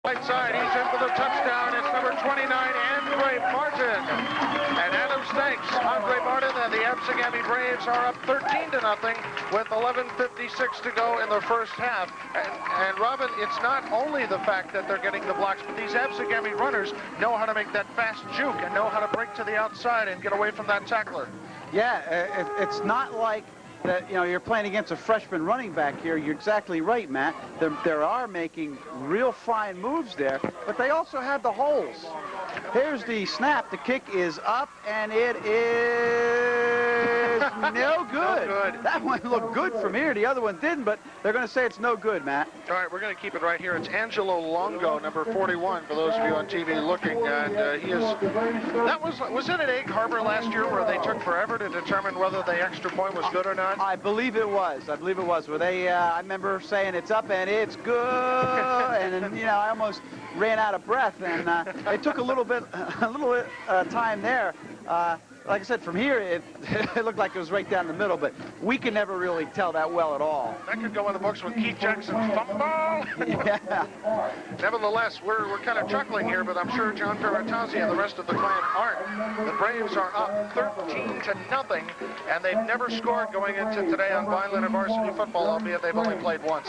Right side, he's in for the touchdown. It's number 29, Andre Martin. And Adam thanks Andre Martin, and the Absegami Braves are up 13-0 with 11:56 to go in the first half. And Robin, it's not only the fact that they're getting the blocks, but these Absegami runners know how to make that fast juke and know how to break to the outside and get away from that tackler. Yeah, it's not like that, you know, you're playing against a freshman running back here. You're exactly right, Matt. They are making real fine moves there, but they also have the holes. Here's the snap. The kick is up, and it is no good. No good. That one looked good from here. The other one didn't, but they're going to say it's no good, Matt. All right, we're going to keep it right here. It's Angelo Longo, number 41, for those of you on TV looking. And he is. That was it at Egg Harbor last year where they took forever to determine whether the extra point was good or not? I believe it was. Where they, I remember saying it's up and it's good, and then, you know, I almost ran out of breath, and it took a little bit time there. Like I said, from here, it looked like it was right down the middle, but we can never really tell that well at all. That could go in the books with Keith Jackson's fumble. Yeah. Nevertheless, we're kind of chuckling here, but I'm sure John Ferratazzi and the rest of the clan aren't. The Braves are up 13-0, and they've never scored going into today on Vineland and varsity football, albeit they've only played once.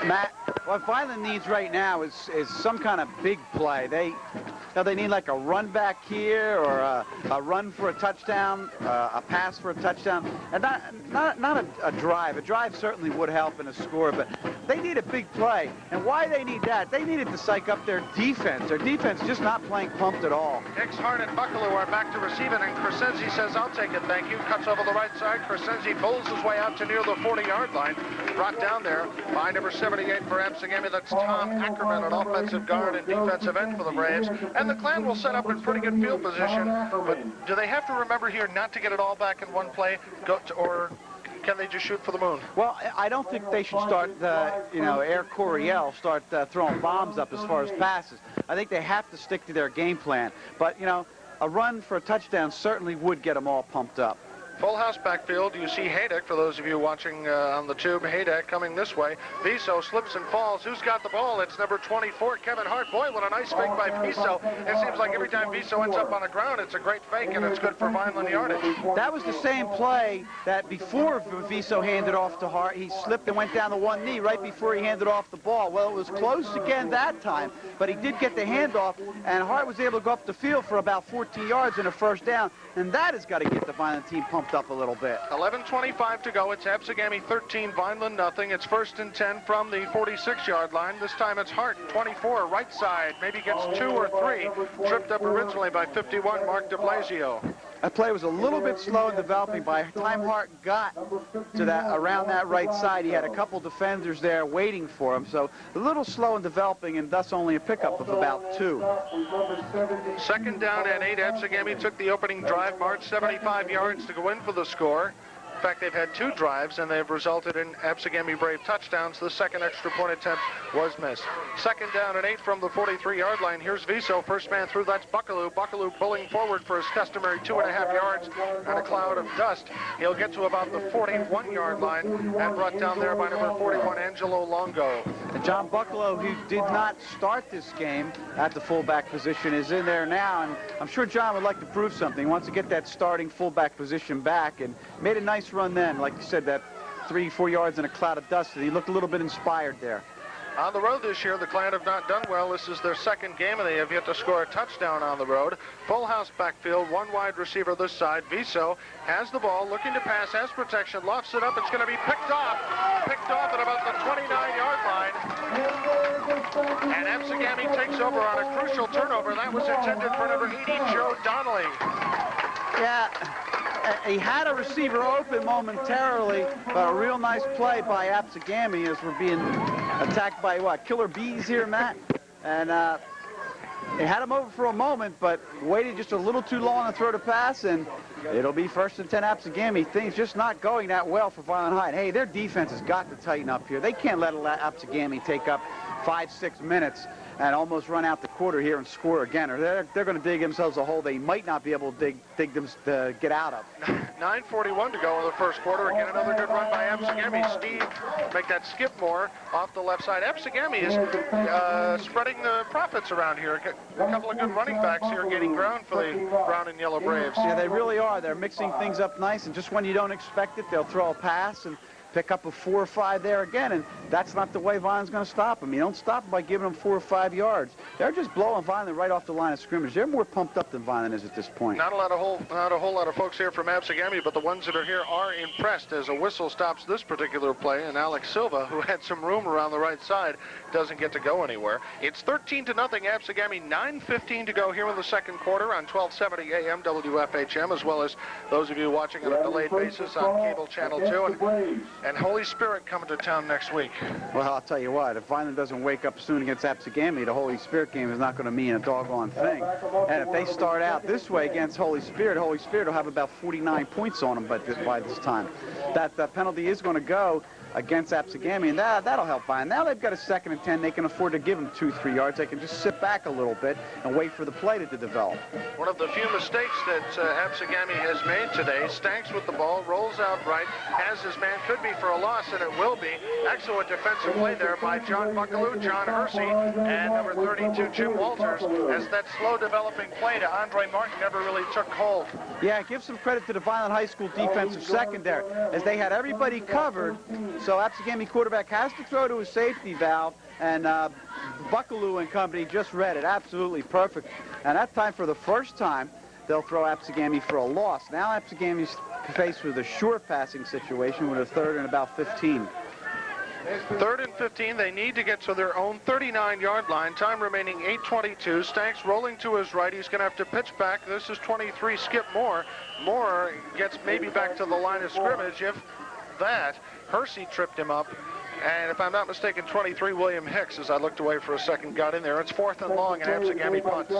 Matt, what Vineland needs right now is some kind of big play. They need like a run back here, or a run for a touchdown, a pass for a touchdown, and not a drive. A drive certainly would help in a score, but they need a big play. And why they need that? They needed to psych up their defense. Their defense just not playing pumped at all. Hicks, Hart, and Buckaloo are back to receive it, and Crescenzi says, "I'll take it, thank you." Cuts over the right side. Crescenzi bowls his way out to near the 40-yard line. Brought down there by number 78 for Absegami. That's Tom Ackerman, an offensive guard and defensive end for the Braves. And the Clan will set up in pretty good field position. But do they have to remember here not to get it all back in one play, or can they just shoot for the moon? Well, I don't think they should start, Air Coryell start throwing bombs up as far as passes. I think they have to stick to their game plan. But, you know, a run for a touchdown certainly would get them all pumped up. Full house backfield. You see Haydek, for those of you watching on the tube. Haydek coming this way. Viso slips and falls. Who's got the ball? It's number 24, Kevin Hart. Boy, what a nice fake by Viso. It seems like every time Viso ends up on the ground, it's a great fake, and it's good for Vineland yardage. That was the same play that before Viso handed off to Hart. He slipped and went down to one knee right before he handed off the ball. Well, it was close again that time, but he did get the handoff, and Hart was able to go up the field for about 14 yards and a first down, and that has got to get the Vineland team pumped up a little bit. 11:25 to go. It's Absegami 13, Vineland nothing. It's 1st and 10 from the 46-yard line. This time it's Hart, 24, right side. Maybe gets 2 or 3. Tripped up originally by 51, Mark de Blasio. That play was a little bit slow in developing. By the time Hart got to around that right side, he had a couple defenders there waiting for him. So a little slow in developing, and thus only a pickup of about 2. 2nd down and 8. Absegami took the opening drive, marched 75 yards to go in for the score. In fact, they've had 2 drives, and they've resulted in Absegami Brave touchdowns. The second extra point attempt was missed. 2nd down and 8 from the 43-yard line. Here's Viso, first man through. That's Buckaloo. Buckaloo pulling forward for his customary 2.5 yards and a cloud of dust. He'll get to about the 41-yard line and brought down there by number 41, Angelo Longo. And John Buckaloo, who did not start this game at the fullback position, is in there now, and I'm sure John would like to prove something. He wants to get that starting fullback position back, and made a nice run then. Like you said, that 3-4 yards in a cloud of dust, and he looked a little bit inspired there. On the road this year, the Clan have not done well. This is their 2nd game, and they have yet to score a touchdown on the road. Full house backfield, 1 wide receiver this side. Viso has the ball, looking to pass, has protection, lofts it up. It's going to be picked off at about the 29-yard line. And Absegami takes over on a crucial turnover. That was intended for number 80, Joe Donnelly. Yeah. He had a receiver open momentarily, but a real nice play by Absegami as we're being attacked by, what, killer bees here, Matt? And they had him over for a moment, but waited just a little too long to throw the pass, and it'll be 1st and 10 Absegami. Things just not going that well for Vineland High. Hey, their defense has got to tighten up here. They can't let Absegami take up 5-6 minutes. and almost run out the quarter here and score again, or they're going to dig themselves a hole they might not be able to dig them to get out of. 9:41 to go in the first quarter. Again, another good run by Absegami. Steve make that skip more off the left side. Absegami is spreading the profits around here. A couple of good running backs here gaining ground for the brown and yellow Braves. Yeah, they really are. They're mixing things up nice, and just when you don't expect it, they'll throw a pass and pick up a 4 or 5 there again, and that's not the way Vineland's going to stop them. You don't stop them by giving them 4 or 5 yards. They're just blowing Vineland right off the line of scrimmage. They're more pumped up than Vineland is at this point. Not a whole lot of folks here from Absegami, but the ones that are here are impressed as a whistle stops this particular play, and Alex Silva, who had some room around the right side, doesn't get to go anywhere. It's 13-0 Absegami, 9:15 to go here in the second quarter on 1270 AM WFHM, as well as those of you watching on a delayed basis on cable channel 2. And Holy Spirit coming to town next week. Well, I'll tell you what, if Vineland doesn't wake up soon against Absegami, the Holy Spirit game is not going to mean a doggone thing. And if they start out this way against Holy Spirit will have about 49 points on them by this time. That penalty is going to go against Absegami, and that'll help Vineland. Now they've got a 2nd and 10. They can afford to give them 2-3 yards. They can just sit back a little bit and wait for the play to develop. One of the few mistakes that Absegami has made today. Stanks with the ball, rolls out right, has his man, could be for a loss, and it will be. Excellent defensive play there by John Buckaloo, John Hersey, and number 32, Jim Walters, as that slow developing play to Andre Martin never really took hold. Yeah, give some credit to the Vineland High School defensive secondary, as they had everybody covered. So Absegami quarterback has to throw to his safety valve, and Buckaloo and company just read it absolutely perfect. And that time, for the first time, they'll throw Absegami for a loss. Now Absegami's faced with a short passing situation with a 3rd and about 15. 3rd and 15, they need to get to their own 39-yard line. Time remaining 8:22. Stanks rolling to his right. He's going to have to pitch back. This is 23, Skip Moore. Moore gets maybe back to the line of scrimmage. If that, Hersey tripped him up. And if I'm not mistaken, 23, William Hicks, as I looked away for a second, got in there. It's 4th and long, and Absegami punts.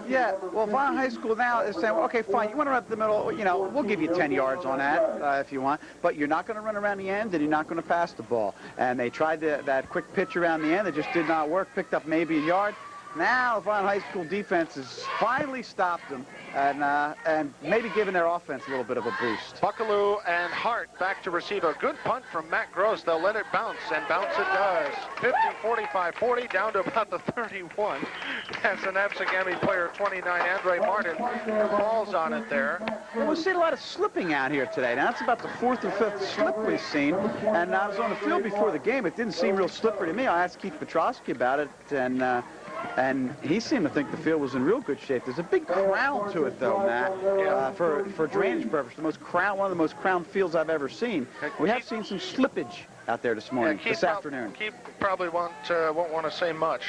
Yeah, well, Vineland High School now is saying, well, okay, fine, you want to run up the middle, you know, we'll give you 10 yards on that if you want, but you're not going to run around the end, and you're not going to pass the ball. And they tried that quick pitch around the end. It just did not work, picked up maybe a yard. Now the Vineland High School defense has finally stopped them and maybe given their offense a little bit of a boost. Buckaloo and Hart back to receive a good punt from Matt Gross. They'll let it bounce, and bounce it does. 50, 45, 40, down to about the 31. As an Absegami player, 29, Andre Martin, falls on it there. Well, we've seen a lot of slipping out here today. Now, that's about the 4th or 5th slip we've seen. And I was on the field before the game. It didn't seem real slippery to me. I asked Keith Petrosky about it, and he seemed to think the field was in real good shape. There's a big crown to it, though, Matt, for drainage purpose. One of the most crowned fields I've ever seen. We have seen some slippage out there this morning, this afternoon. Keith probably won't want to say much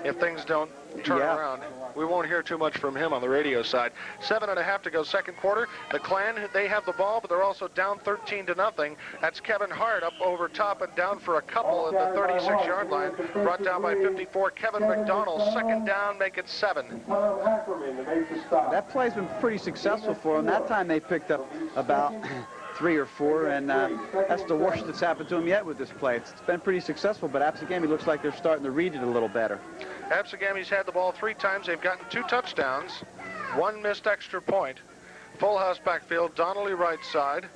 if things don't turn around. We won't hear too much from him on the radio side. 7.5 to go second quarter. The Clan, they have the ball, but they're also down 13-0. That's Kevin Hart up over top and down for a couple at the 36-yard line. Brought down by 54. Kevin McDonald, 2nd down, make it 7. That play's been pretty successful for them. That time they picked up about 3 or 4, and that's the worst that's happened to them yet with this play. It's been pretty successful, but Absegami looks like they're starting to read it a little better. Absegami's had the ball 3 times. They've gotten 2 touchdowns, 1 missed extra point. Full house backfield, Donnelly right side.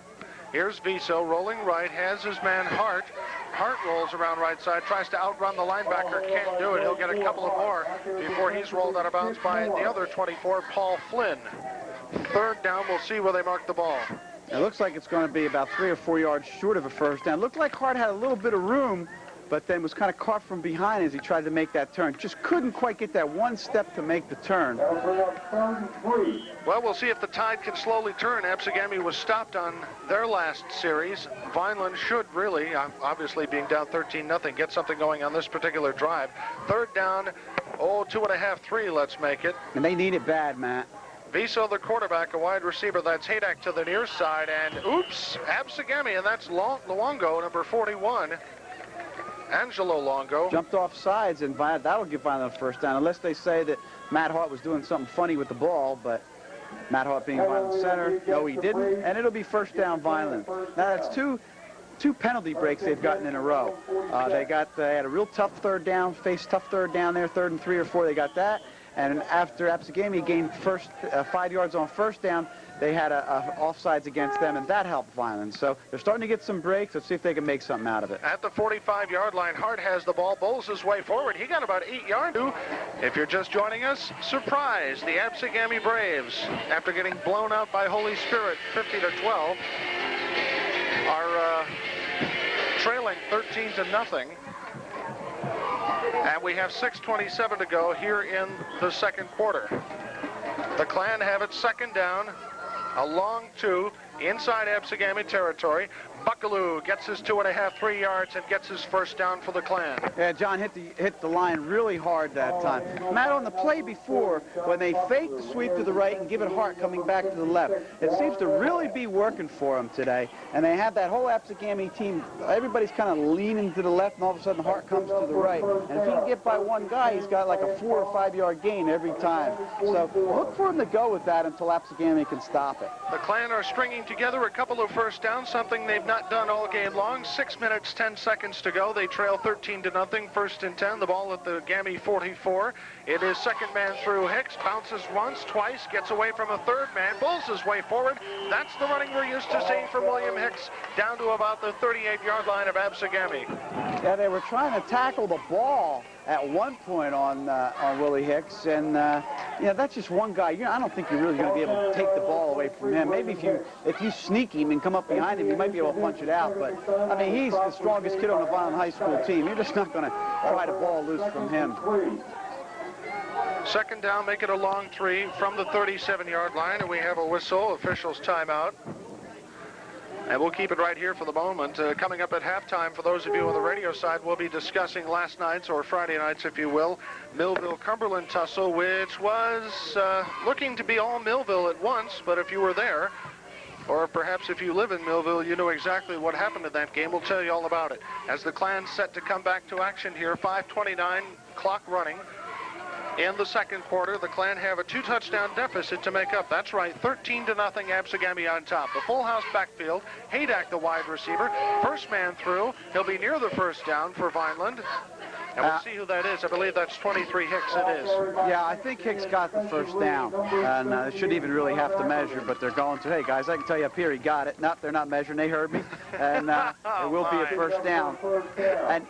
Here's Viso rolling right, has his man Hart. Hart rolls around right side, tries to outrun the linebacker, can't do it. He'll get a couple of more before he's rolled out of bounds by the other 24, Paul Flynn. 3rd down, we'll see where they mark the ball. It looks like it's going to be about 3 or 4 yards short of a 1st down. Looked like Hart had a little bit of room, but then was kind of caught from behind as he tried to make that turn. Just couldn't quite get that one step to make the turn. Well, we'll see if the tide can slowly turn. Absegami was stopped on their last series. Vineland should really, obviously being down 13-0, get something going on this particular drive. 3rd down, 2.5, 3, let's make it. And they need it bad, Matt. Viso, the quarterback, a wide receiver. That's Haydak to the near side, and oops, Absegami, and that's Luongo, number 41. Angelo Longo. Jumped off sides, and that'll give Vineland a 1st down, unless they say that Matt Hart was doing something funny with the ball, but Matt Hart being Vineland center, no, he didn't, and it'll be 1st down Vineland. Now, that's two 2 penalty breaks they've gotten in a row. They had a real tough third down, faced tough third down there, 3rd and 3 or 4. They got that. And after Absegami gained 5 yards on first down, they had a offsides against them, and that helped Vineland. So they're starting to get some breaks. Let's see if they can make something out of it. At the 45-yard line, Hart has the ball, bowls his way forward. He got about 8 yards. If you're just joining us, surprise, the Absegami Braves, after getting blown out by Holy Spirit 50-12, are trailing 13-0. And we have 6:27 to go here in the second quarter. The Clan have it 2nd down, a long 2 inside Absegami territory. Buckaloo gets his 2.5, 3 yards and gets his first down for the Clan. Yeah, John hit the line really hard that time. Matt, on the play before, when they fake the sweep to the right and give it Hart coming back to the left, it seems to really be working for them today. And they have that whole Absegami team, everybody's kind of leaning to the left, and all of a sudden Hart comes to the right. And if he can get by one guy, he's got like a 4 or 5 yard gain every time. So look for him to go with that until Absegami can stop it. The Clan are stringing together a couple of first downs, something they've not done all game long. 6 minutes, 10 seconds to go. They trail 13-0, 1st and 10. The ball at the Gammy 44. It is second man through Hicks. Bounces once, twice, gets away from a third man, pulls his way forward. That's the running we're used to seeing from William Hicks down to about the 38-yard line of Absegami. Yeah, they were trying to tackle the ball at one point on Willie Hicks, and that's just one guy. I don't think you're really going to be able to take the ball away from him. Maybe if you sneak him and come up behind him, you might be able to punch it out. But I mean, he's the strongest kid on the Vineland High School team. You're just not going to pry the ball loose from him. 2nd down, make it a long 3 from the 37-yard line, and we have a whistle, officials timeout. And we'll keep it right here for the moment. Coming up at halftime, for those of you on the radio side, we'll be discussing last night's, or Friday night's, if you will, Millville-Cumberland tussle, which was looking to be all Millville at once. But if you were there, or perhaps if you live in Millville, you know exactly what happened in that game. We'll tell you all about it. As the Clan set to come back to action here, 5:29, clock running. In the second quarter, the Clan have a 2-touchdown deficit to make up. That's right, 13-0 Absegami on top. The full house backfield, Haydak the wide receiver. First man through. He'll be near the first down for Vineland. And we'll see who that is. I believe that's 23 Hicks it is. Yeah, I think Hicks got the first down. And they shouldn't even really have to measure, but they're going to. Hey, guys, I can tell you up here he got it. Nope, they're not measuring. They heard me. And it will be a first down. And,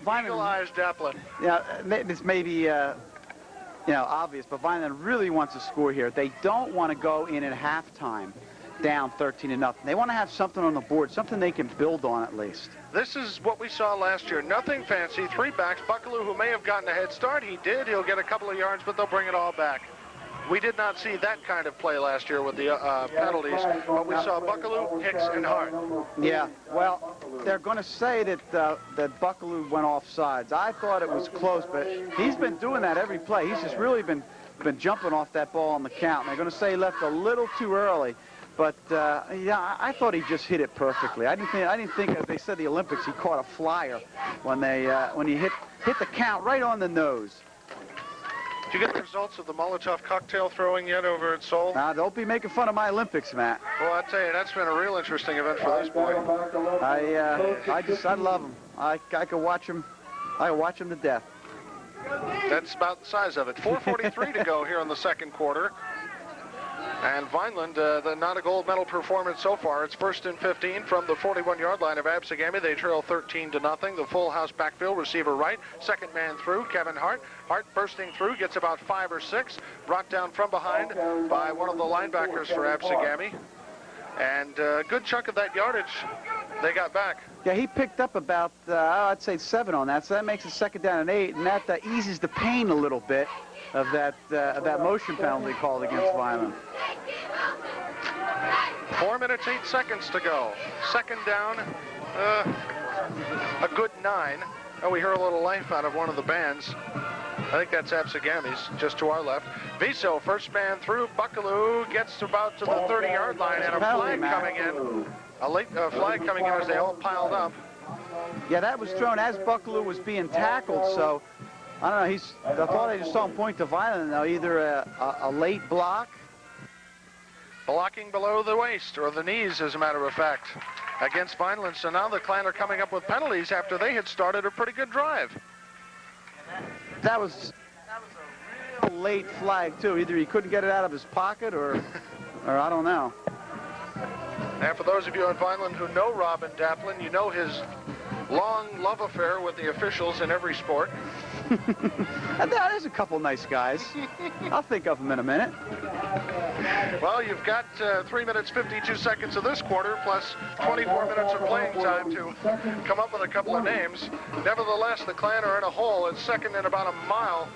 Vineland... Eagle-eyes Joplin. This may be... obvious, but Vineland really wants to score here. They don't want to go in at halftime down 13-0. They want to have something on the board, something they can build on at least. This is what we saw last year. Nothing fancy. 3 backs. Buckaloo, who may have gotten a head start, he did. He'll get a couple of yards, but they'll bring it all back. We did not see that kind of play last year with the penalties, but we saw Buckaloo, Hicks, and Hart. Yeah, well, they're going to say that that Buckaloo went off sides. I thought it was close, but he's been doing that every play. He's just really been jumping off that ball on the count. And they're going to say he left a little too early, but I thought he just hit it perfectly. I didn't think, as they said, the Olympics, he caught a flyer when he hit the count right on the nose. Did you get the results of the Molotov cocktail throwing yet over at Seoul? Now, don't be making fun of my Olympics, Matt. Well, I tell you, that's been a real interesting event for this boy. I love him. I could watch him. I could watch him to death. That's about the size of it. 4:43 to go here in the second quarter. And Vineland, not a gold medal performance so far. It's 1st and 15 from the 41-yard line of Absegami. They trail 13-0. The full house backfield, receiver right. Second man through, Kevin Hart. Hart bursting through, gets about 5 or 6. Brought down from behind by one of the linebackers for Absegami. And a good chunk of that yardage they got back. Yeah, he picked up about, I'd say 7 on that. So that makes it 2nd down and 8. And that eases the pain a little bit of that motion penalty called against Vineland. 4 minutes, 8 seconds to go. Second down, a good 9. Oh, we hear a little life out of one of the bands. I think that's Absegami's, just to our left. Viso, first man through. Buckaloo gets about to the 30-yard line, and a flag coming in. A late flag coming in as they all piled up. Yeah, that was thrown as Buckaloo was being tackled, so I don't know. I thought I just saw him point to Vineland, though. Either a late block. Blocking below the waist, or the knees, as a matter of fact. against Vineland. So now the Clan are coming up with penalties after they had started a pretty good drive. That was a real late flag, too. Either he couldn't get it out of his pocket or I don't know. And for those of you in Vineland who know Robin Daplin, you know his long love affair with the officials in every sport. And there's a couple nice guys. I'll think of them in a minute. Well, you've got 3 minutes, 52 seconds of this quarter, plus 24 minutes of playing time to come up with a couple of names. Nevertheless, the Clan are in a hole. It's second in about a mile.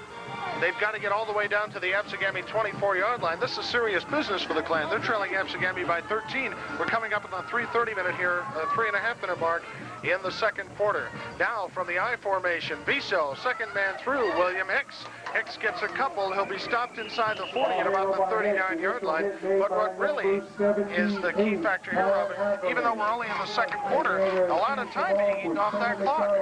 They've got to get all the way down to the Absegami 24-yard line. This is serious business for the Clan. They're trailing Absegami by 13. We're coming up on the 3:30 minute here, 3.5 minute mark in the second quarter. Now from the I formation, Viso, second man through, William Hicks. Hicks gets a couple. He'll be stopped inside the 40 at about the 39-yard line. But what really is the key factor here, Robin, even though we're only in the second quarter, a lot of time being eaten off that clock.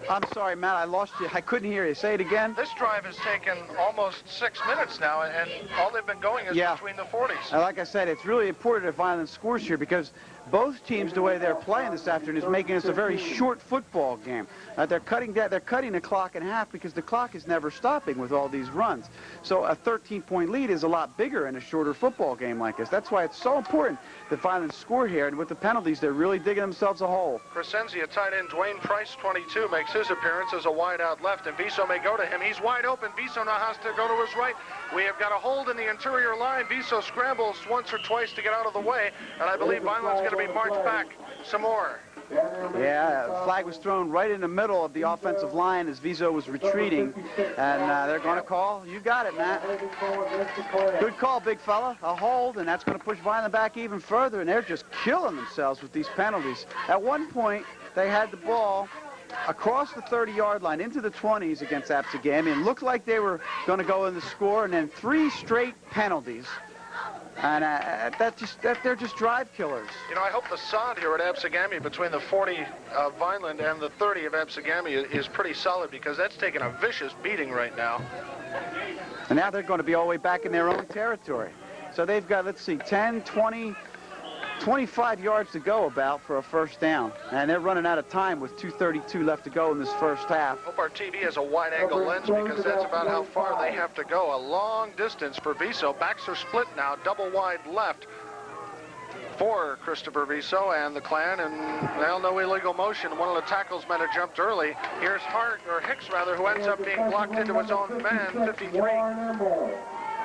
I'm sorry, Matt, I lost you. I couldn't hear you. Say it again. This drive has taken almost 6 minutes now, and all they've been going is between the 40s. Like I said, it's really important if Vineland scores here because both teams, the way they're playing this afternoon, is making this a very short football game. They're cutting the clock in half because the clock is never stopping with all these runs. So a 13-point lead is a lot bigger in a shorter football game like this. That's why it's so important that Vineland score here, and with the penalties, they're really digging themselves a hole. Crescenzi, tight end Dwayne Price, 22, makes his appearance as a wide out left, and Viso may go to him. He's wide open. Viso now has to go to his right. We have got a hold in the interior line. Viso scrambles once or twice to get out of the way, and I believe Vineland's going to be marched back some more. Yeah, flag was thrown right in the middle of the offensive line as Viso was retreating, and they're going to call. You got it, Matt. Good call, big fella. A hold, and that's going to push Vineland back even further, and they're just killing themselves with these penalties. At one point, they had the ball across the 30-yard line into the 20s against Absegami, and looked like they were going to go in the score, and then 3 straight penalties. And they're just drive killers. You know, I hope the sod here at Absegami between the 40 of Vineland and the 30 of Absegami is pretty solid, because that's taking a vicious beating right now. And now they're going to be all the way back in their own territory. So they've got, let's see, 10, 20, 25 yards to go about for a first down. And they're running out of time with 2:32 left to go in this first half. Hope our TV has a wide-angle lens, because that's about how far they have to go. A long distance for Viso. Backs are split now, double wide left for Christopher Viso and the Clan, and well, no illegal motion. One of the tackles might have jumped early. Here's Hicks, who ends up being blocked into his own man, 53.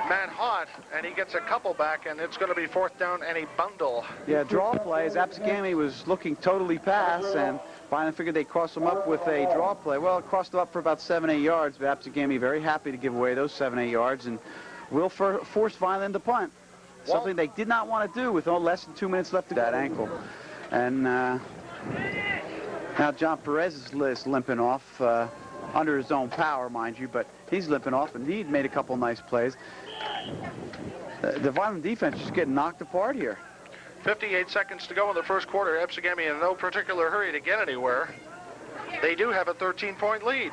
Matt Hott, and he gets a couple back, and it's going to be fourth down and a bundle. Yeah, draw plays. Absegami was looking totally pass, and finally figured they'd cross them up with a draw play. Well, it crossed them up for about 7-8 yards, but Absegami very happy to give away those 7-8 yards, and will force Vineland to punt. Something they did not want to do with less than 2 minutes left to that ankle. And now John Perez is limping off under his own power, mind you, but he's limping off, and he'd made a couple nice plays. The Vineland defense is getting knocked apart here. 58 seconds to go in the first quarter. Absegami in no particular hurry to get anywhere. They do have a 13-point lead.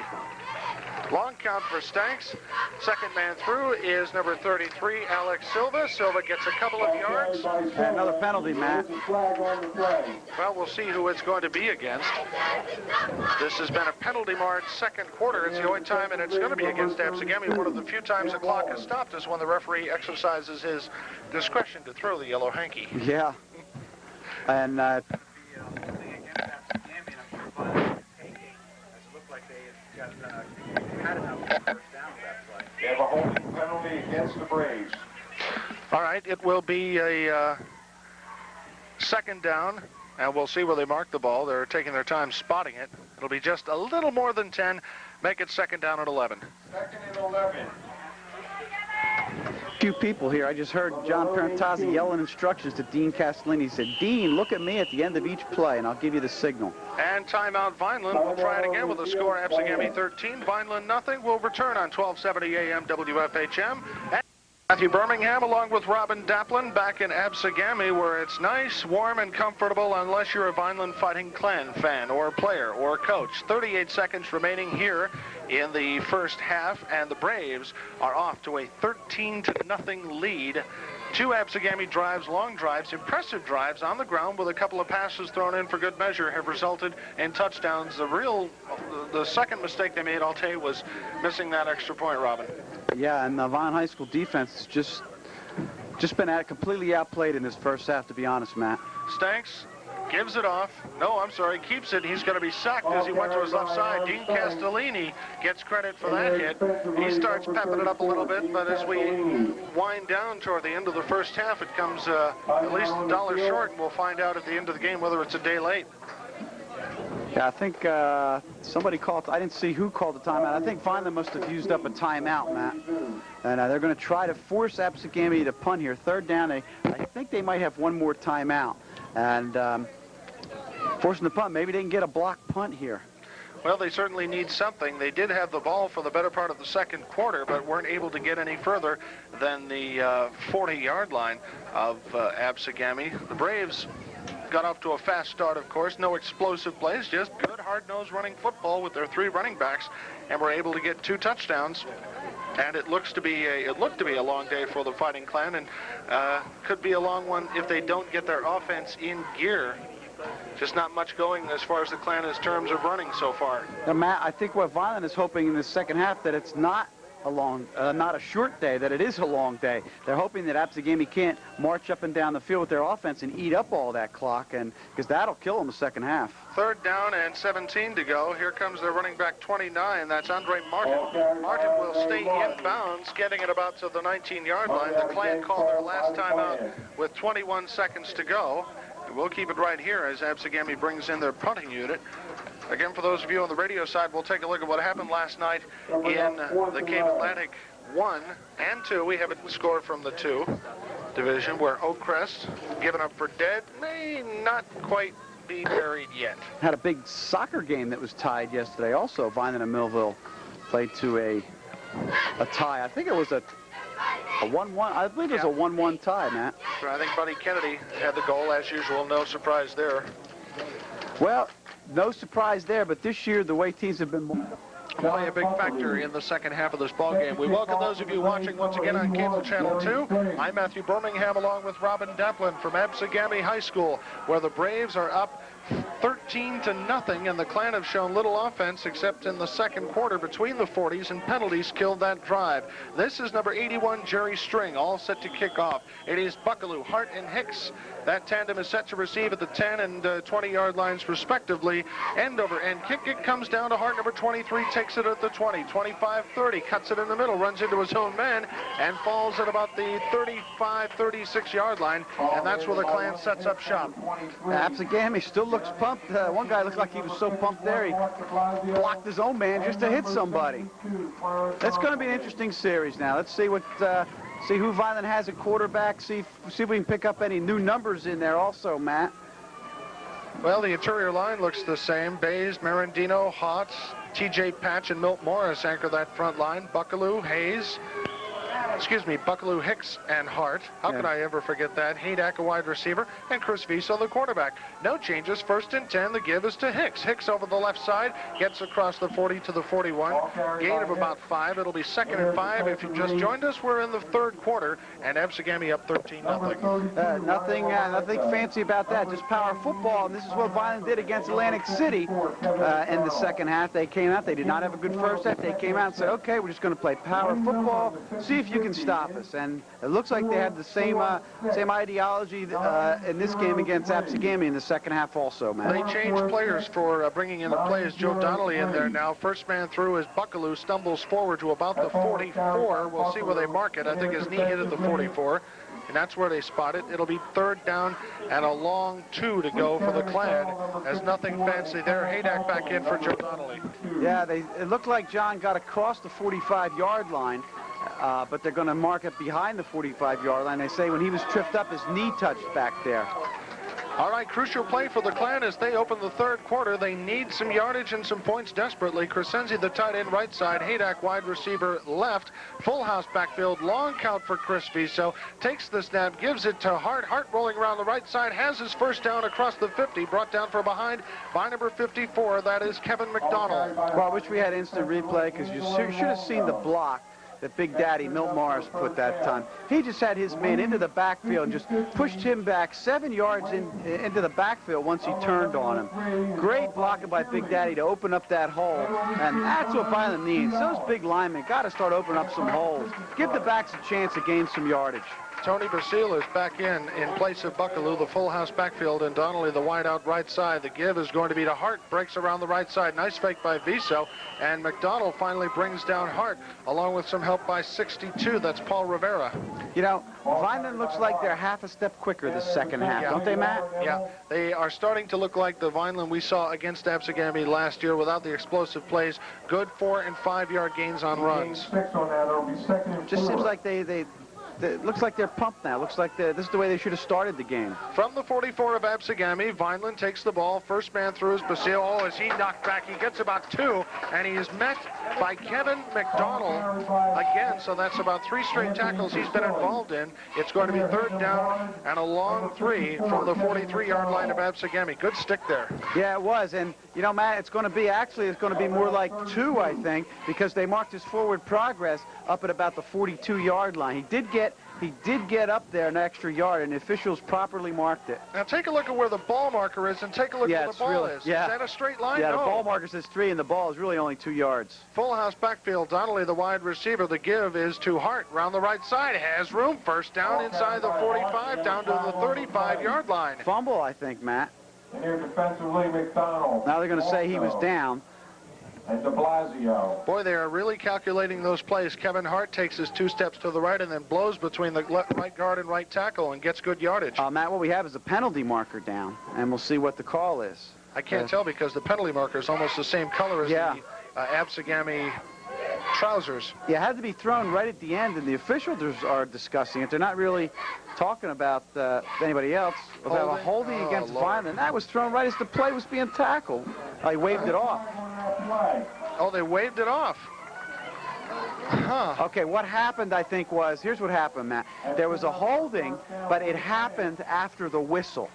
Long count for Stanks. Second man through is number 33, Alex Silva. Silva gets a couple of yards. Another penalty, Matt. Well, we'll see who it's going to be against. This has been a penalty-marred second quarter. It's the only time, and it's going to be against Absegami. One of the few times the clock has stopped is when the referee exercises his discretion to throw the yellow hanky. Yeah. And they have a holding penalty against the Braves. All right, it will be a second down, and we'll see where they mark the ball. They're taking their time spotting it. It'll be just a little more than 10. Make it second down at 11. Second and 11. Few people here. I just heard John Parentazzi yelling instructions to Dean Castellini. He said, Dean, look at me at the end of each play, and I'll give you the signal. And timeout Vineland. We'll try it again with a score. Absegami 13, Vineland nothing. We'll return on 1270 AM WFHM. And Matthew Birmingham along with Robin Daplin back in Absegami, where it's nice, warm, and comfortable unless you're a Vineland Fighting Clan fan or player or coach. 38 seconds remaining here in the first half, and the Braves are off to a 13-0 lead 2 Absegami drives, long drives, impressive drives on the ground with a couple of passes thrown in for good measure have resulted in touchdowns. The second mistake they made all day was missing that extra point, Robin. Yeah, and the Vineland High School defense has just been completely outplayed in this first half, to be honest, Matt. Stanks gives it off. No, I'm sorry, keeps it. He's going to be sacked as he went to his left side. Dean Castellini gets credit for that hit. He starts pepping it up a little bit, but as we wind down toward the end of the first half, it comes at least $1 short, and we'll find out at the end of the game whether it's a day late. Yeah, I think somebody called. I didn't see who called the timeout. I think Vineland must have used up a timeout, Matt. And they're going to try to force Absegami to punt here. Third down. I think they might have one more timeout. And forcing the punt. Maybe they can get a block punt here. Well, they certainly need something. They did have the ball for the better part of the second quarter, but weren't able to get any further than the 40-yard line of Absegami. The Braves got off to a fast start, of course. No explosive plays, just good, hard-nosed running football with their 3 running backs, and were able to get 2 touchdowns. And it looked to be a long day for the Fighting Clan, and could be a long one if they don't get their offense in gear. Just not much going as far as the Clan is terms of running so far. Now, Matt, I think what Vineland is hoping in the second half that it's not a short day, that it is a long day. They're hoping that Absegami can't march up and down the field with their offense and eat up all that clock, and because that'll kill them the second half. Third down and 17 to go. Here comes their running back 29. That's Andre Martin. Martin will stay in bounds, getting it about to the 19-yard line. The Clan called their last time out with 21 seconds to go. We'll keep it right here as Absegami brings in their punting unit. Again, for those of you on the radio side, we'll take a look at what happened last night in the Cape Atlantic 1 and 2. We have a score from the 2 division where Oakcrest, given up for dead, may not quite be buried yet. Had a big soccer game that was tied yesterday also. Vineland and Millville played to a tie. I think it was a 1-1. I believe it was a 1-1 tie, Matt. So I think Buddy Kennedy had the goal as usual. No surprise there. Well, no surprise there, but this year the way teams have been more... Play a big factor in the second half of this ball game. We welcome those of you watching once again on Cable Channel 2. I'm Matthew Birmingham along with Robin Devlin from Absegami High School, where the Braves are up 13-0, and the Clan have shown little offense except in the second quarter between the 40s, and penalties killed that drive. This is number 81, Jerry String, all set to kick off. It is Buckaloo, Hart, and Hicks. That tandem is set to receive at the 10 and 20-yard lines, respectively. End over end kick. It comes down to Hart, number 23, takes it at the 20, 25, 30, cuts it in the middle, runs into his own man, and falls at about the 35, 36-yard line, and that's where the Clan sets up shop. Absegami still looks pumped. One guy looked like he was so pumped there, he blocked his own man just to hit somebody. That's going to be an interesting series now. Let's see what... see who Vineland has at quarterback, see if we can pick up any new numbers in there also, Matt. Well, the interior line looks the same. Bays, Marandino, Hotz, TJ Patch, and Milt Morris anchor that front line. Buckaloo, Hayes, Buckaloo, Hicks, and Hart. How could I ever forget that? Haydack, a wide receiver, and Chris Viso, the quarterback. No changes. First and 10. The give is to Hicks. Hicks over the left side, gets across the 40 to the 41. Gain of about 5. It'll be 2nd and 5. If you just joined us, we're in the third quarter, and Absegami up 13-0. Nothing fancy about that. Just power football, and this is what Vineland did against Atlantic City in the second half. They came out. They did not have a good first half. They came out and said, okay, we're just going to play power football. See if you can stop us, and it looks like they have the same ideology in this game against Absegami in the second half also, man. They changed players for bringing in the play. Is Joe Donnelly in there now. First man through is Buckaloo, stumbles forward to about the 44. We'll see where they mark it. I think his knee hit at the 44, and that's where they spot it. It'll be third down and a long 2 to go for the Clan, as nothing fancy there. Haydack back in for Joe Donnelly. Yeah, it looked like John got across the 45-yard line. But they're going to mark it behind the 45-yard line. They say when he was tripped up, his knee touched back there. All right, crucial play for the Clan as they open the third quarter. They need some yardage and some points desperately. Crescenzi, the tight end, right side. Haydack, wide receiver, left. Full house backfield. Long count for Chris Viso. Takes the snap, gives it to Hart. Hart rolling around the right side. Has his first down across the 50. Brought down from behind by number 54. That is Kevin McDonald. Well, I wish we had instant replay because you should have seen the block that Big Daddy Milt Morris put that time. He just had his man into the backfield and just pushed him back 7 yards into the backfield once he turned on him. Great blocking by Big Daddy to open up that hole, and that's what Vineland needs. Those big linemen got to start opening up some holes. Give the backs a chance to gain some yardage. Tony Basile is back in place of Buckaloo, the full house backfield, and Donnelly the wide out right side. The give is going to be to Hart, breaks around the right side. Nice fake by Viso, and McDonald finally brings down Hart, along with some help by 62. That's Paul Rivera. You know, Vineland looks like they're half a step quicker this second half, don't they, Matt? Yeah, they are starting to look like the Vineland we saw against Absegami last year without the explosive plays. Good 4- and 5-yard gains on runs. Just seems like it looks like they're pumped now. Looks like this is the way they should have started the game. From the 44 of Absegami, Vineland takes the ball. First man through is Basile. Oh, as he knocked back, he gets about 2, and he is met by Kevin McDonald again. So that's about 3 straight tackles he's been involved in. It's going to be 3rd down and a long 3 from the 43-yard line of Absegami. Good stick there. Yeah, it was. And, you know, Matt, it's going to be more like 2, I think, because they marked his forward progress up at about the 42-yard line. He did get up there an extra yard, and the officials properly marked it. Now take a look at where the ball marker is, and take a look where the ball is. Yeah. Is that a straight line? Yeah, no. The ball marker says 3, and the ball is really only 2 yards. Full house backfield. Donnelly, the wide receiver. The give is to Hart. Round the right side. Has room. First down inside the 45, down to the 35-yard line. Fumble, I think, Matt. And here defensively, McDonald. Now they're going to say he was down. And de Blasio. Boy, they are really calculating those plays. Kevin Hart takes his 2 steps to the right and then blows between the right guard and right tackle and gets good yardage. Matt, what we have is a penalty marker down, and we'll see what the call is. I can't tell because the penalty marker is almost the same color as the Absegami trousers. Yeah, it had to be thrown right at the end, and the officials are discussing it. They're not really talking about anybody else. About a holding against Vineland. That was thrown right as the play was being tackled. He waved it off. Oh, they waved it off. Huh. Okay, what happened, I think, was, here's what happened, Matt. There was a holding, but it happened after the whistle.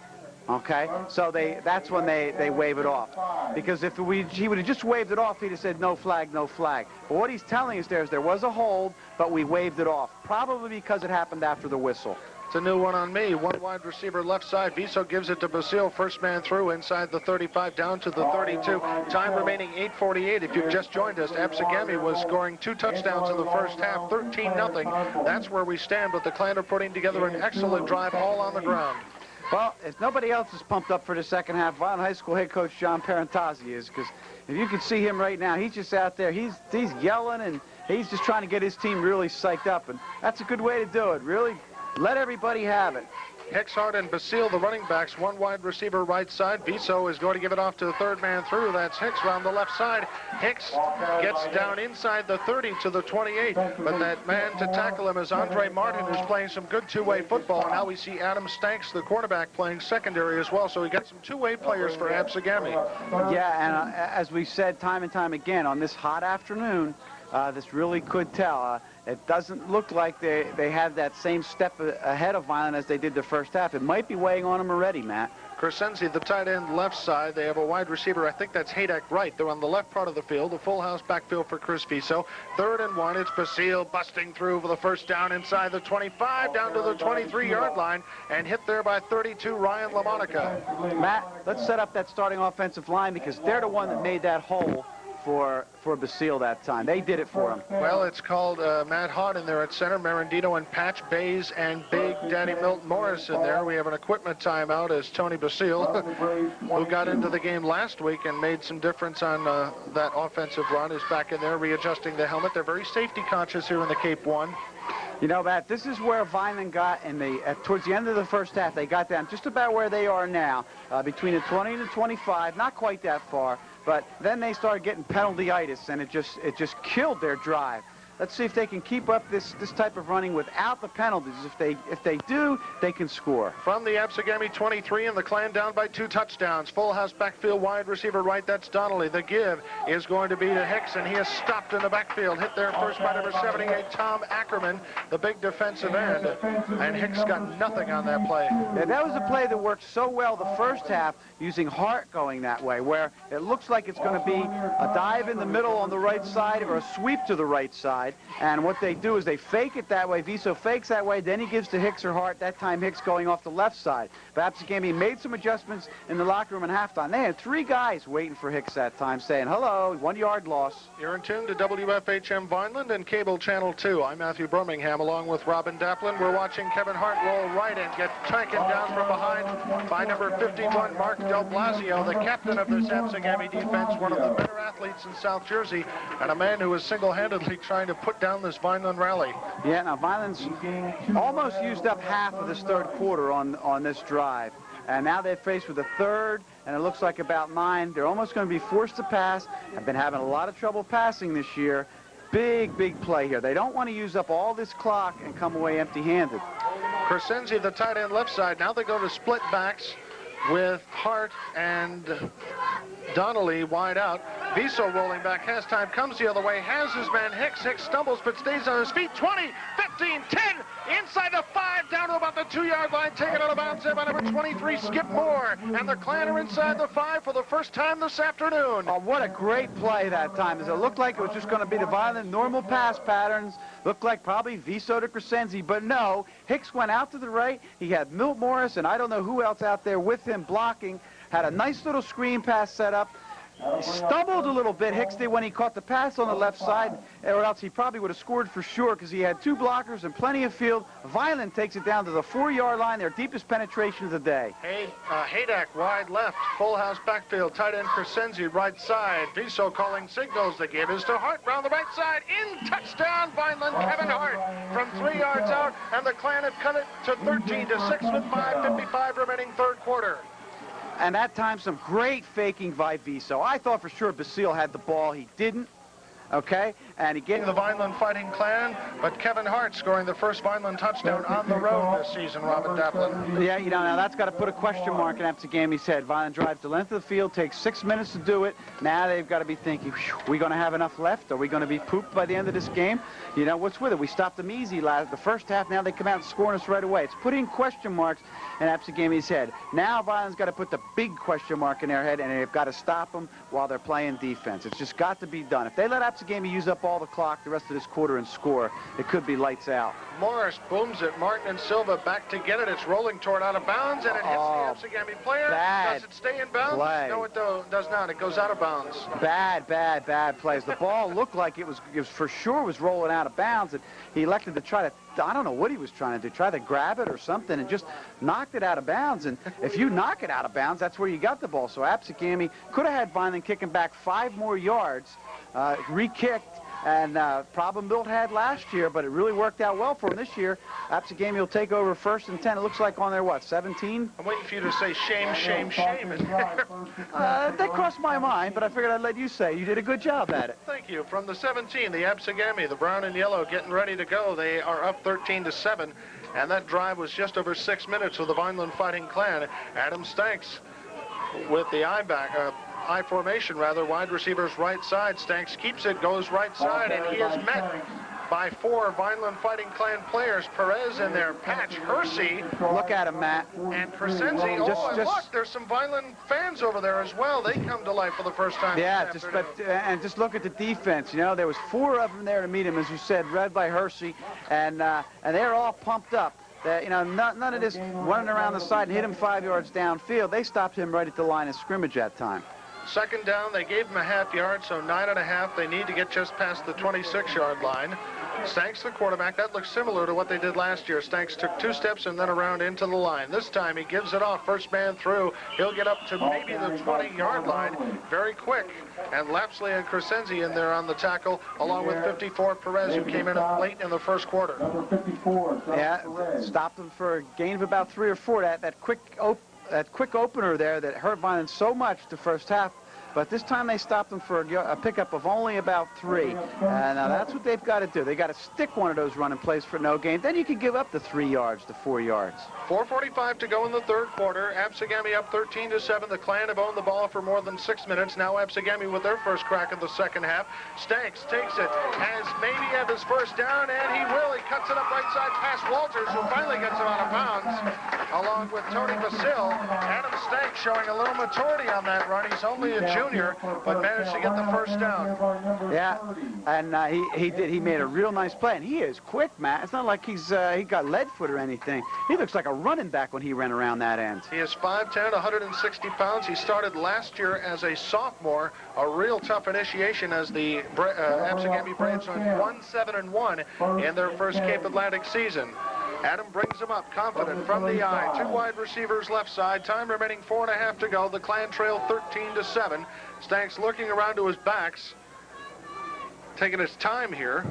Okay, so that's when they wave it off. Because if he would have just waved it off, he'd have said no flag, no flag. But what he's telling us there was a hold, but we waved it off. Probably because it happened after the whistle. It's a new one on me. One wide receiver left side. Viso gives it to Basile. First man through inside the 35 down to the 32. Time remaining 8:48. If you've just joined us, Absegami was scoring 2 touchdowns in the first half, 13-0. That's where we stand, but the Clan are putting together an excellent drive all on the ground. Well, if nobody else is pumped up for the second half, Vineland High School head coach John Parentazzi is, because if you can see him right now, he's just out there. He's yelling, and he's just trying to get his team really psyched up, and that's a good way to do it. Really let everybody have it. Hicks, Hart, and Basile, the running backs. One wide receiver right side. Viso is going to give it off to the 3rd man through. That's Hicks around the left side. Hicks gets down inside the 30 to the 28. But that man to tackle him is Andre Martin, who's playing some good 2-way football. And now we see Adam Stanks, the cornerback, playing secondary as well. So we got some 2-way players for Absegami. Yeah, and as we said time and time again, on this hot afternoon, this really could tell. It doesn't look like they have that same step ahead of Vineland as they did the first half. It might be weighing on them already, Matt. Crescenzi, the tight end, left side. They have a wide receiver. I think that's Haydak right. They're on the left part of the field. The full house backfield for Chris Viso. 3rd and 1. It's Basile busting through for the first down inside the 25, down to the 23-yard line, and hit there by 32, Ryan LaMonica. Matt, let's set up that starting offensive line because they're the one that made that hole for Basile that time. They did it for him. Well, it's called Matt Hart in there at center, Marandino and Patch Bays and Big Daddy Milton Morris in there. We have an equipment timeout as Tony Basile, who got into the game last week and made some difference on that offensive run, is back in there readjusting the helmet. They're very safety conscious here in the Cape 1. You know, Matt, this is where Vineland got towards the end of the first half. They got down just about where they are now, between the 20 and the 25, not quite that far. But then they started getting penalty-itis, and it just killed their drive. Let's see if they can keep up this type of running without the penalties. If they do, they can score. From the Absegami 23, and the Clan down by 2 touchdowns. Full house backfield, wide receiver right, that's Donnelly. The give is going to be to Hicks, and he is stopped in the backfield. Hit there first by number 78, Tom Ackerman, the big defensive end. And Hicks got nothing on that play. Yeah, that was a play that worked so well the first half, using Hart going that way, where it looks like it's going to be a dive in the middle on the right side or a sweep to the right side. side, and what they do is they fake it that way. Viso fakes that way, then he gives to Hicks or Hart. That time Hicks going off the left side. But Absegami made some adjustments in the locker room in halftime. They had 3 guys waiting for Hicks that time, saying, hello, 1 yard loss. You're in tune to WFHM Vineland and Cable Channel 2. I'm Matthew Birmingham along with Robin Daplin. We're watching Kevin Hart roll right and get taken down from behind by number 51, Mark Del Blasio, the captain of this Absegami defense, one of the better athletes in South Jersey, and a man who is single-handedly trying to put down this Vineland rally. Yeah, now Vineland's almost used up half of this third quarter on this drive. And now they're faced with a third, and it looks like about 9. They're almost going to be forced to pass. Have been having a lot of trouble passing this year. Big play here. They don't want to use up all this clock and come away empty-handed. Crescenzi, the tight end left side. Now they go to split backs with Hart and Donnelly wide out. Viso rolling back, has time, comes the other way, has his man Hicks. Hicks stumbles but stays on his feet. 20, 15, 10, inside the 5, down to about the 2-yard line, taken out of bounds by number 23, Skip Moore. And the Clan are inside the 5 for the first time this afternoon. Oh, what a great play that time. It looked like it was just going to be the Vineland normal pass patterns. Looked like probably Viso to Crescenzi, but no. Hicks went out to the right. He had Milt Morris and I don't know who else out there with him blocking. Had a nice little screen pass set up. Stumbled a little bit, Hicks did, when he caught the pass on the left side, or else he probably would have scored for sure because he had 2 blockers and plenty of field. Vineland takes it down to the 4-yard line, their deepest penetration of the day. Haydak wide left, full house backfield, tight end Crescenzi right side. Viso calling signals. The give is to Hart round the right side. In touchdown, Vineland, Kevin Hart from 3 yards out, and the Clan have cut it to 13-6 with 5:55 remaining third quarter. And that time, some great faking by Viso. I thought for sure Basile had the ball. He didn't. Okay, and he gave the Vineland Fighting Clan, but Kevin Hart scoring the first Vineland touchdown on the road this season, Robin Daplin. Yeah, you know, now that's got to put a question mark in Absegami's head. Vineland drives the length of the field, takes 6 minutes to do it. Now they've got to be thinking, are we going to have enough left? Are we going to be pooped by the end of this game? You know, what's with it? We stopped them easy the first half. Now they come out and scoring us right away. It's putting question marks in Absegami's head. Now Vineland's got to put the big question mark in their head, and they've got to stop them while they're playing defense. It's just got to be done. If they let Absegami use up all the clock the rest of this quarter and score, it could be lights out. Morris booms it. Martin and Silva back to get it. It's rolling toward out of bounds, and it hits the Absegami player. Does it stay in bounds? Play. No, it does not. It goes out of bounds. Bad plays. The ball looked like it was for sure was rolling out of bounds, and he elected to try to, I don't know what he was trying to do, try to grab it or something, and just knocked it out of bounds. And if you knock it out of bounds, that's where you got the ball. So Absegami could have had Vineland kicking back 5 more yards, re-kicked, and problem Milt had last year, but it really worked out well for him this year. Absegami will take over 1st and 10. It looks like on their, 17? I'm waiting for you to say shame, shame, shame. That crossed my mind, but I figured I'd let you say. You did a good job at it. Thank you. From the 17, the Absegami, the brown and yellow, getting ready to go. They are up 13-7, and that drive was just over 6 minutes with the Vineland Fighting Clan. Adam Stanks with the I formation, wide receivers right side. Stanks keeps it, goes right side, and he is met by 4 Vineland Fighting Clan players. Perez in there, Patch, Hersey. Look at him, Matt. And Crescenzi. And look, there's some Vineland fans over there as well. They come to life for the first time. Yeah, just look at the defense. You know, there was 4 of them there to meet him, as you said, led by Hersey, and they're all pumped up. You know, none of this running around the side and hit him 5 yards downfield. They stopped him right at the line of scrimmage that time. Second down, they gave him a half yard, so 9.5. They need to get just past the 26-yard line. Stanks, the quarterback, that looks similar to what they did last year. Stanks took 2 steps and then around into the line. This time he gives it off. First man through. He'll get up to maybe the 20-yard line very quick. And Lapsley and Crescenzi in there on the tackle, along with 54 Perez, who came in late in the first quarter. Number 54. Yeah, stopped them for a gain of about 3 or 4. That quick opener there that hurt Vineland so much the first half. But this time they stopped them for a pickup of only about 3. And now that's what they've got to do. They got to stick one of those running plays for no gain. Then you can give up the 3 yards to 4 yards. 4:45 to go in the third quarter. Absegami up 13-7. The Clan have owned the ball for more than 6 minutes. Now Absegami with their first crack in the second half. Stanks takes it, has maybe have his first down, and he will. He cuts it up right side past Walters, who finally gets him out of bounds, along with Tony Basile. Adam Stanks showing a little maturity on that run. He's only a junior. junior, but managed to get the first down. Yeah, and he made a real nice play, and he is quick, Matt. It's not like he got lead foot or anything. He looks like a running back when he ran around that end. He is 5'10", 160 pounds. He started last year as a sophomore, a real tough initiation as the Absegami Braves went 1-7-1 in their first Cape Atlantic season. Adam brings him up, confident from the eye. Two wide receivers left side. Time remaining 4.5 to go. The Clan trail 13-7. Stanks looking around to his backs, taking his time here.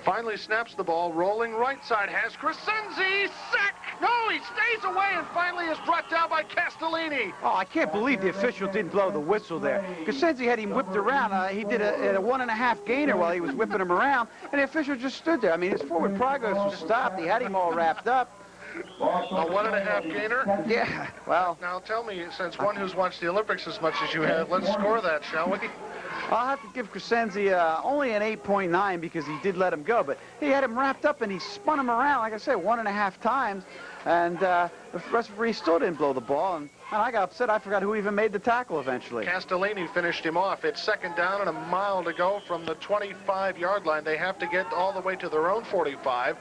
Finally snaps the ball, rolling right side, has Crescenzi, sack! No, he stays away and finally is brought down by Castellini. Oh, I can't believe the official didn't blow the whistle there. Crescenzi had him whipped around. He did a 1.5 gainer while he was whipping him around, and the official just stood there. I mean, his forward progress was stopped. He had him all wrapped up. A 1.5 gainer? Yeah, well. Now tell me, since one who's watched the Olympics as much as you have, let's score that, shall we? I'll have to give Crescenzi only an 8.9 because he did let him go, but he had him wrapped up and he spun him around, like I said, 1.5 times, and the referee still didn't blow the ball, and I got upset. I forgot who even made the tackle eventually. Castellini finished him off. It's second down and a mile to go from the 25-yard line. They have to get all the way to their own 45.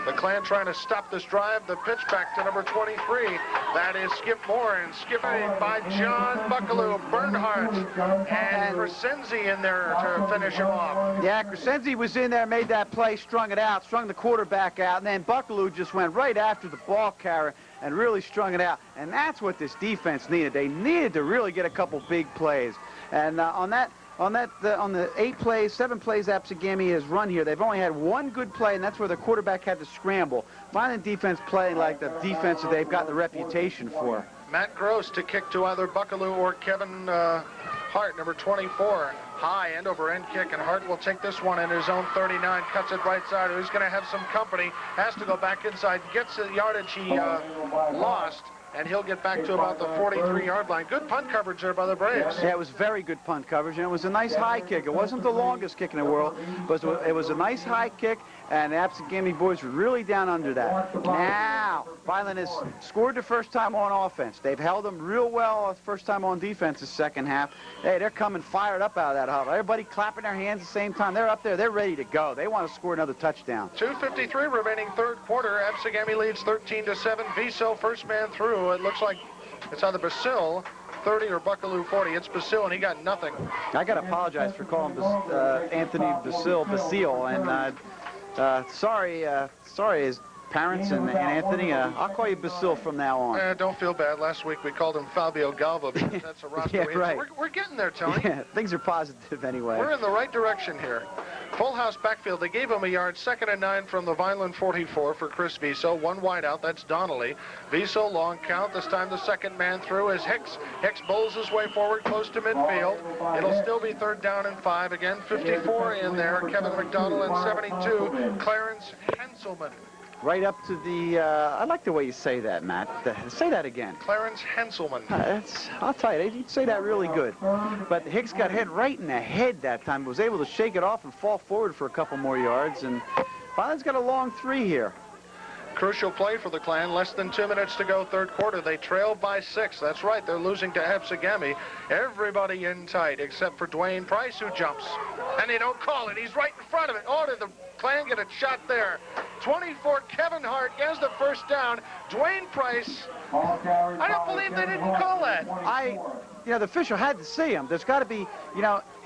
The Clan trying to stop this drive. The pitch back to number 23. That is Skip Moore, and skipped by John Buckaloo, Bernhardt, and Crescenzi in there to finish him off. Yeah, Crescenzi was in there, made that play, strung it out, strung the quarterback out, and then Buckaloo just went right after the ball carrier and really strung it out. And that's what this defense needed. They needed to really get a couple big plays. And on the 7 plays Absegami has run here, they've only had one good play, and that's where the quarterback had to scramble. Finally, defense playing like the defense that they've got the reputation for. Matt Gross to kick to either Buckaloo or Kevin Hart, number 24. High end-over-end kick, and Hart will take this one in his own 39, cuts it right side. He's going to have some company, has to go back inside, gets the yardage he lost, and he'll get back to about the 43-yard line. Good punt coverage there by the Braves. Yeah, it was very good punt coverage, and it was a nice high kick. It wasn't the longest kick in the world, but it was a nice high kick, and the Absegami boys were really down under that. Now, Vineland has scored the first time on offense. They've held them real well the first time on defense the second half. Hey, they're coming fired up out of that huddle. Everybody clapping their hands at the same time. They're up there. They're ready to go. They want to score another touchdown. 2:53 remaining third quarter. Absegami leads 13-7. Viso first man through. It looks like it's either Basil 30 or Buckaloo 40. It's Basil, and he got nothing. I got to apologize for calling Anthony Basil, and sorry, his parents and Anthony. I'll call you Basil from now on. Don't feel bad. Last week we called him Fabio Galva because that's a roster. Yeah, right. We're getting there, Tony. Yeah, things are positive anyway. We're in the right direction here. Full house backfield. They gave him a yard. 2nd and 9 from the Vineland 44 for Chris Viso. One wide out. That's Donnelly. Viso long count. This time the second man through is Hicks. Hicks bowls his way forward close to midfield. It'll still be 3rd down and 5. Again, 54 in there. Kevin McDonald and 72. Clarence Henselman. Right up to the, I like the way you say that, Matt. Say that again. Clarence Henselman. I'll tell you, you'd say that really good. But Hicks got hit right in the head that time. Was able to shake it off and fall forward for a couple more yards. And Vineland's got a long 3 here. Crucial play for the Clan. Less than 2 minutes to go, third quarter. They trail by 6. That's right. They're losing to Absegami. Everybody in tight except for Dwayne Price, who jumps. And they don't call it. He's right in front of it. Oh, did the Clan get a shot there? 24, Kevin Hart gets the first down. Dwayne Price. I don't believe they didn't call that. The official had to see him. There's got to be,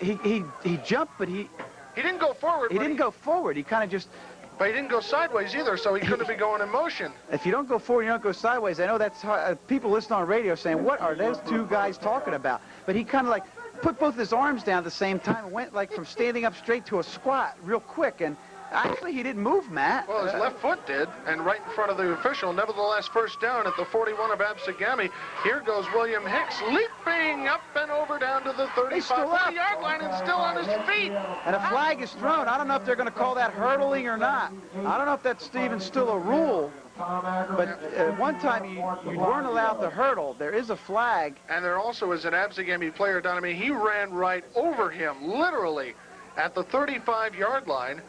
he jumped, but he didn't go forward. He didn't go forward. He kind of just. But he didn't go sideways either, so he couldn't be going in motion. If you don't go forward, you don't go sideways. I know that's hard. People listening on radio saying, what are those two guys talking about? But he kind of like put both his arms down at the same time and went like from standing up straight to a squat real quick. And actually, he didn't move, Matt. Well, his left foot did, and right in front of the official. Nevertheless, first down at the 41 of Absegami. Here goes William Hicks, leaping up and over down to the 35-40-yard line and still on his feet. And a flag is thrown. I don't know if they're going to call that hurdling or not. I don't know if that's even still a rule. But at one time, you weren't allowed to hurdle. There is a flag. And there also is an Absegami player down. I mean, he ran right over him, literally, at the 35-yard line.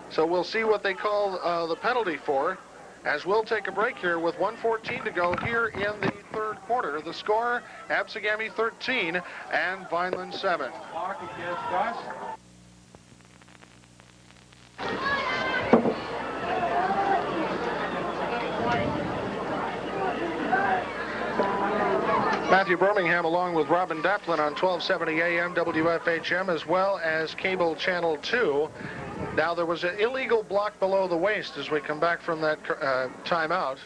So we'll see what they call the penalty for, as we'll take a break here with 1:14 to go here in the third quarter. The score, Absegami 13 and Vineland 7. Block against us. Matthew Birmingham along with Robin Daplin on 1270 AM WFHM as well as Cable Channel 2. Now there was an illegal block below the waist as we come back from that timeout,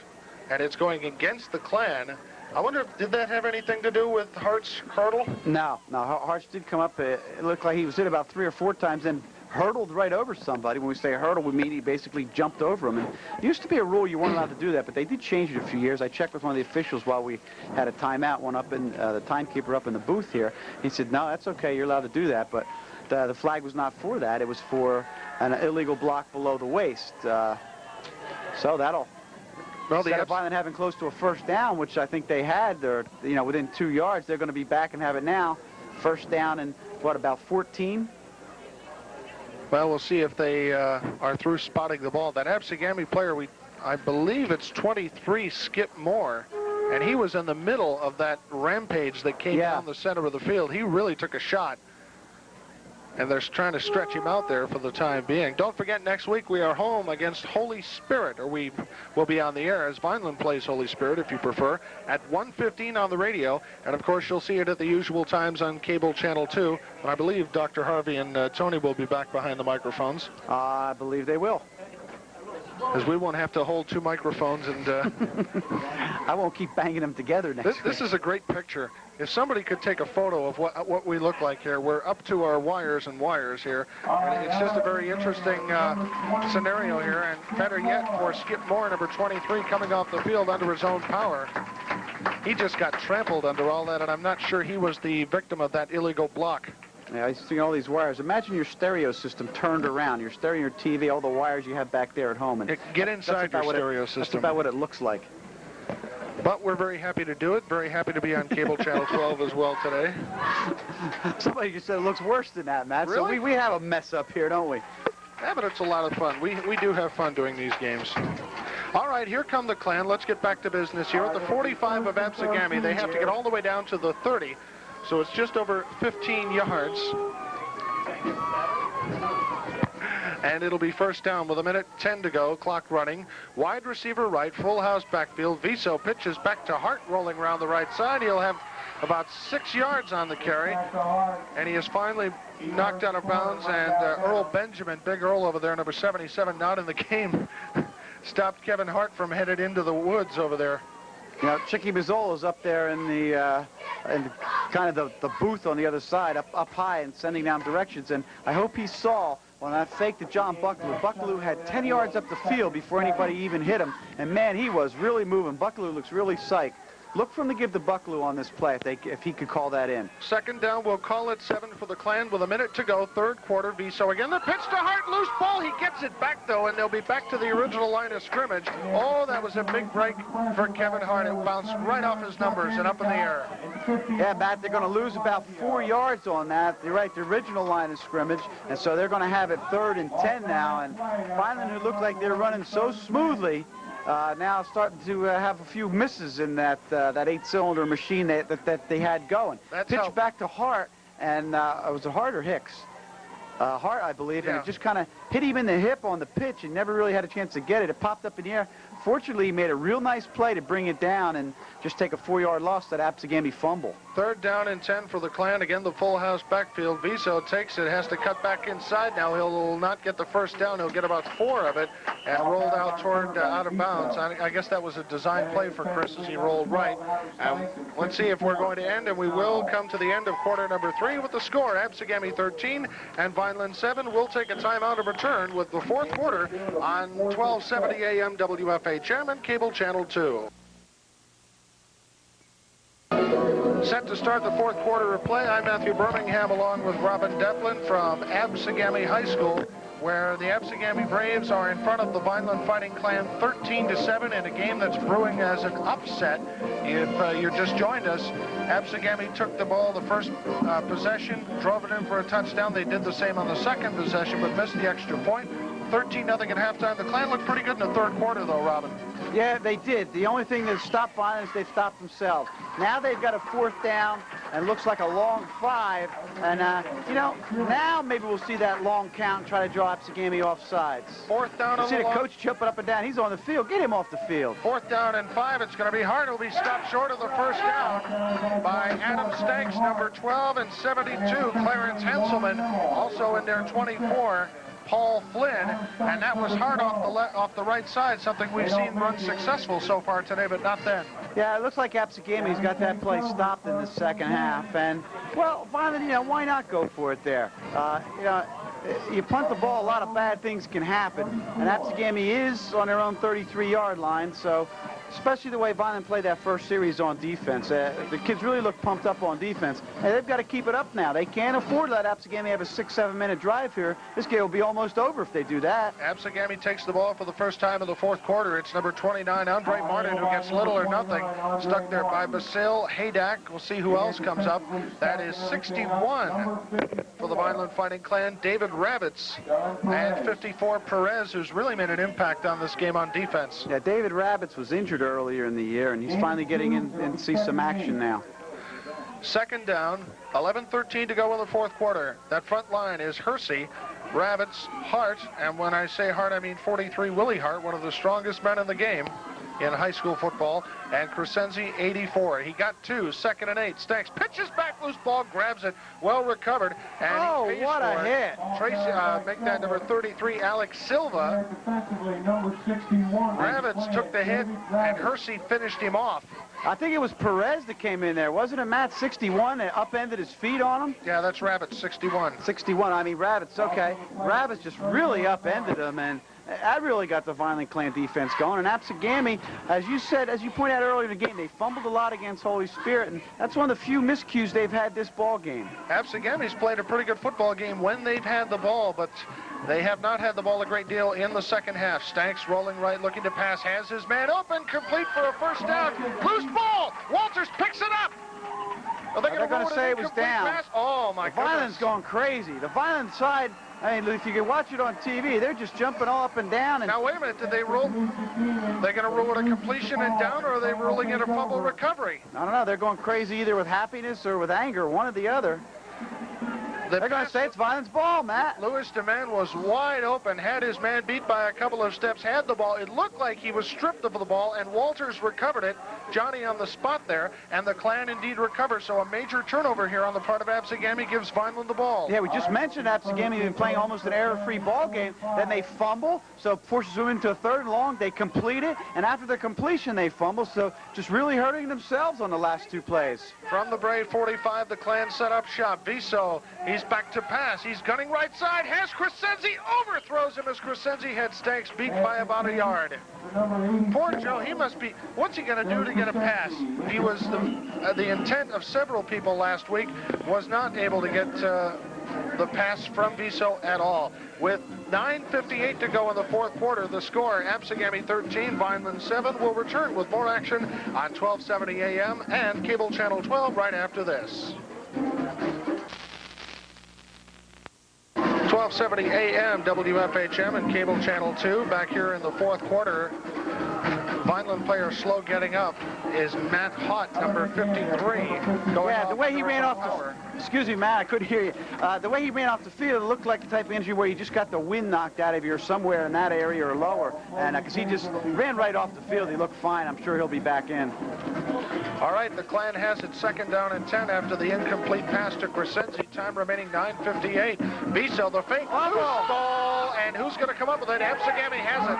and it's going against the Klan. I wonder, did that have anything to do with Hart's hurdle? No, Hart's did come up. It looked like he was hit about 3 or 4 times and hurdled right over somebody. When we say hurdle, we mean he basically jumped over him. And it used to be a rule you weren't allowed to do that, but they did change it a few years. I checked with one of the officials while we had a timeout, one up in the timekeeper up in the booth here. He said, no, that's okay, you're allowed to do that, but the flag was not for that. It was for an illegal block below the waist. So that'll... Well, instead of Vineland having close to a first down, which I think they had, they're, within 2 yards, they're going to be back and have it now. First down and, what, about 14? Well, we'll see if they are through spotting the ball. That Absegami player, I believe it's 23, Skip Moore, and he was in the middle of that rampage that came down the center of the field. He really took a shot, and they're trying to stretch him out there for the time being. Don't forget, next week we are home against Holy Spirit, or we will be on the air as Vineland plays Holy Spirit, if you prefer, at 1:15 on the radio. And, of course, you'll see it at the usual times on Cable Channel 2. And I believe Dr. Harvey and Tony will be back behind the microphones. I believe they will. Because we won't have to hold 2 microphones and... I won't keep banging them together next week. This is a great picture. If somebody could take a photo of what we look like here, we're up to our wires and wires here. And it's just a very interesting scenario here. And better yet, for Skip Moore, number 23, coming off the field under his own power. He just got trampled under all that, and I'm not sure he was the victim of that illegal block. Yeah, I see all these wires. Imagine your stereo system turned around. Your stereo, your TV, all the wires you have back there at home. And get inside your stereo system. That's about what it looks like. But we're very happy to do it. Very happy to be on Cable Channel 12 as well today. Somebody just said it looks worse than that, Matt. Really? So we have a mess up here, don't we? Yeah, but it's a lot of fun. We do have fun doing these games. All right, here come the Klan. Let's get back to business here. At the 45 of Absegami, they have to get all the way down to the 30. So it's just over 15 yards. And it'll be first down with 1:10 to go, clock running. Wide receiver right, full house backfield. Viso pitches back to Hart, rolling around the right side. He'll have about 6 yards on the carry. And he is finally knocked out of bounds. And Earl Benjamin, big Earl over there, number 77, not in the game, stopped Kevin Hart from headed into the woods over there. You know, Chicky Mazzola's up there in the kind of the booth on the other side, up high and sending down directions. And I hope he saw on that fake to John Buckaloo. Buckaloo had 10 yards up the field before anybody even hit him. And, man, he was really moving. Buckaloo looks really psyched. Look for him to give the Buckaloo on this play if he could call that in. Second down, we'll call it 7 for the Klan with 1 minute to go, third quarter. Viso again. The pitch to Hart, loose ball. He gets it back, though, and they'll be back to the original line of scrimmage. Oh, that was a big break for Kevin Hart. It bounced right off his numbers and up in the air. Yeah, Matt, they're going to lose about 4 yards on that. You're right, the original line of scrimmage. And so they're going to have it 3rd and 10 now. And Vineland, who looked like they're running so smoothly, now starting to have a few misses in that 8-cylinder machine that they had going. Pitch back to Hart, and it was Hart or Hicks? Hart, I believe, and it just kind of hit him in the hip on the pitch and never really had a chance to get it. It popped up in the air. Fortunately, he made a real nice play to bring it down and just take a 4-yard loss, that Absegami fumble. 3rd down and 10 for the Klan. Again, the full house backfield. Viso takes it, has to cut back inside now. He'll not get the first down. He'll get about 4 of it and rolled out toward out of bounds. I guess that was a design play for Chris as he rolled right. Let's see if we're going to end, and we will come to the end of quarter number 3 with the score. Absegami 13 and Vineland 7. We'll take a timeout and return with the 4th quarter on 1270 AM WFHM and Cable Channel 2. Set to start the 4th quarter of play. I'm Matthew Birmingham along with Robin Devlin from Absegami High School, where the Absegami Braves are in front of the Vineland Fighting Klan 13-7 in a game that's brewing as an upset. If you just joined us, Absegami took the ball the first possession, drove it in for a touchdown. They did the same on the second possession, but missed the extra point. 13-0 at halftime. The Klan looked pretty good in the third quarter, though, Robin. Yeah, they did. The only thing that stopped Vineland is they stopped themselves. Now they've got a 4th down and looks like a long 5. And, you know, now maybe we'll see that long count and try to draw Absegami off sides. 4th down. You see the coach jumping up and down. He's on the field. Get him off the field. 4th down and 5. It's going to be hard. It'll be stopped short of the first down by Adam Stanks, number 12, and 72, Clarence Henselman, also in there, 24. Paul Flynn, and that was hard off the right side, something we've seen run successful so far today, but not then. Yeah, it looks like Absegami's got that play stopped in the second half, and, well, Vineland, you know, why not go for it there? You know, you punt the ball, a lot of bad things can happen, and Absegami is on their own 33-yard line, so especially the way Vineland played that first series on defense. The kids really look pumped up on defense, and they've got to keep it up now. They can't afford to let Absegami have a 6-7 minute drive here. This game will be almost over if they do that. Absegami takes the ball for the first time in the fourth quarter. It's number 29, Andre Martin, who gets little or nothing. Stuck there by Basil Haydak. We'll see who else comes up. That is 61 for the Vineland Fighting Clan, David Rabbits, and 54, Perez, who's really made an impact on this game on defense. Yeah, David Rabbits was injured earlier in the year, and he's finally getting in and see some action now. Second down, 11:13 to go in the fourth quarter. That front line is Hersey, Rabbits, Hart, and when I say Hart, I mean 43 Willie Hart, one of the strongest men in the game in high school football, and Crescenzi, 84. He got 2, 2nd and 8. Stanks pitches back, loose ball, grabs it, well recovered, and he pays what a hit! Tracy, make that number 33, Alex Silva. Rabbits took the hit, and Hersey finished him off. I think it was Perez that came in there, wasn't it, Matt? 61 that upended his feet on him? Yeah, that's Rabbits, 61. 61, I mean Rabbits, okay. Rabbits just really upended him, and that really got the Vineland Clan defense going. And Absegami, as you said, as you pointed out earlier in the game, they fumbled a lot against Holy Spirit, and that's one of the few miscues they've had this ball game. Absegami's played a pretty good football game when they've had the ball, but they have not had the ball a great deal in the second half. Stanks rolling right, looking to pass, has his man open, complete for a first down. Loose ball! Walters picks it up! Are they going to say it was down? Pass? Oh, my goodness. Vineland's going crazy. The Vineland side, I mean, if you can watch it on TV, they're just jumping all up and down. And now, wait a minute. Did they rule? They're going to rule it a completion and down, or are they ruling it a fumble recovery? I don't know. They're going crazy either with happiness or with anger, one or the other. They're going to say it's Vineland's ball, Matt. Louis DeMann was wide open, had his man beat by a couple of steps, had the ball. It looked like he was stripped of the ball, and Walters recovered it. Johnny on the spot there, and the Clan indeed recovered. So a major turnover here on the part of Absegami gives Vineland the ball. Yeah, we just mentioned Absegami been playing almost an error-free ball game. Then they fumble, so it forces them into a 3rd and long. They complete it, and after the completion, they fumble. So just really hurting themselves on the last 2 plays. From the Brave 45, the Clan set up shop. Viso, he's back to pass. He's gunning right side, has Crescenzi, overthrows him as Crescenzi had Stanks beat by about a yard. Poor Joe, he must be, what's he going to do to get a pass? He was, the intent of several people last week was not able to get the pass from Viso at all. With 9:58 to go in the fourth quarter, the score, Absegami 13, Vineland 7. We'll return with more action on 1270 AM and Cable Channel 12 right after this. 1270 AM, WFHM and Cable Channel 2. Back here in the fourth quarter, Vineland player slow getting up is Matt Hott, number 53. Yeah, the way he ran off the... Excuse me, Matt, I couldn't hear you. The way he ran off the field, it looked like the type of injury where you just got the wind knocked out of you or somewhere in that area or lower. And because he just ran right off the field, he looked fine. I'm sure he'll be back in. All right, the Clan has it 2nd down and 10 after the incomplete pass to Crescenzi. Time remaining 9:58. Viso, the fake ball, and who's going to come up with it? Absegami has it.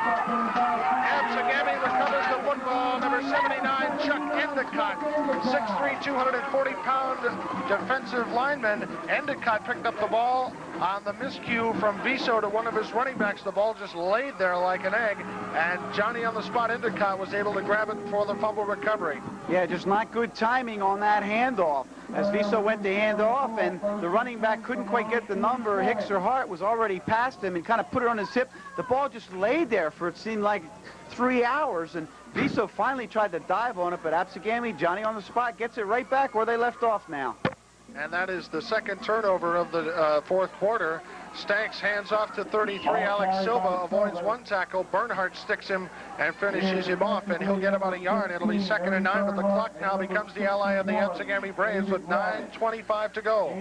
Absegami recovers the football. Number 79, Chuck Endicott, 6'3", 240-pound defensive lineman. Endicott picked up the ball on the miscue from Viso to one of his running backs. The ball just laid there like an egg, and Johnny on the spot, Endicott, was able to grab it for the fumble recovery. Yeah, just not good timing on that handoff. As Viso went to hand off, and the running back couldn't quite get the number. Hicks or Hart was already past him and kind of put it on his hip. The ball just laid there for it seemed like 3 hours, and Viso finally tried to dive on it, but Absegami, Johnny on the spot, gets it right back where they left off now. And that is the second turnover of the fourth quarter. Stanks hands off to 33. Alex Silva avoids one tackle. Bernhardt sticks him and finishes him off, and he'll get about a yard. It'll be 2nd and 9, but the clock now becomes the ally of the Absegami Braves with 9:25 to go.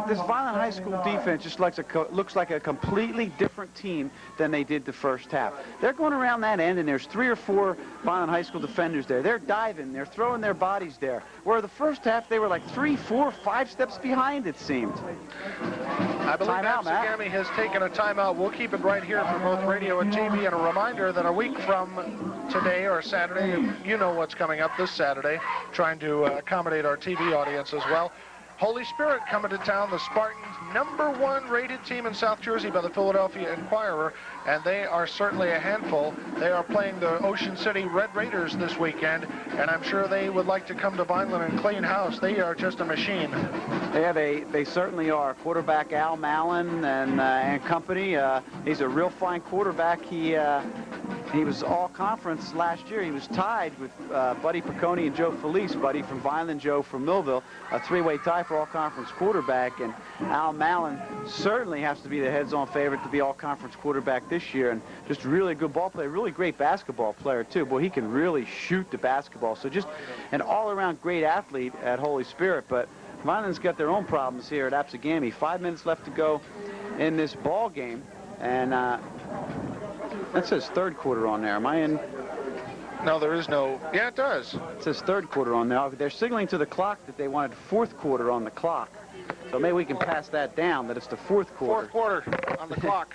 This Vineland High School defense just looks like a completely different team than they did the first half. They're going around that end, and there's 3 or 4 Vineland High School defenders there. They're diving. They're throwing their bodies there. Where the first half, they were like 3, 4, 5 steps behind, it seemed. I believe Absegami has taken a timeout. We'll keep it right here for both radio and TV. And a reminder that a week from today or Saturday, you know what's coming up this Saturday, trying to accommodate our TV audience as well. Holy Spirit coming to town, the Spartans, #1 rated team in South Jersey by the Philadelphia Inquirer, and they are certainly a handful. They are playing the Ocean City Red Raiders this weekend, and I'm sure they would like to come to Vineland and clean house. They are just a machine. Yeah, they certainly are. Quarterback Al Mallon and company. He's a real fine quarterback. He was all-conference last year. He was tied with Buddy Piccone and Joe Felice. Buddy from Vineland, Joe from Millville. A 3-way tie for all-conference quarterback. And Al Mallon certainly has to be the heads-on favorite to be all-conference quarterback this year. And just really good ball player, really great basketball player, too. Boy, he can really shoot the basketball. So just an all-around great athlete at Holy Spirit. But Vineland's got their own problems here at Absegami. 5 minutes left to go in this ball game. And that says third quarter on there. Am I in? No, there is no. Yeah, it does. It says third quarter on there. They're signaling to the clock that they wanted fourth quarter on the clock. So maybe we can pass that down, that it's the fourth quarter. Fourth quarter on the clock.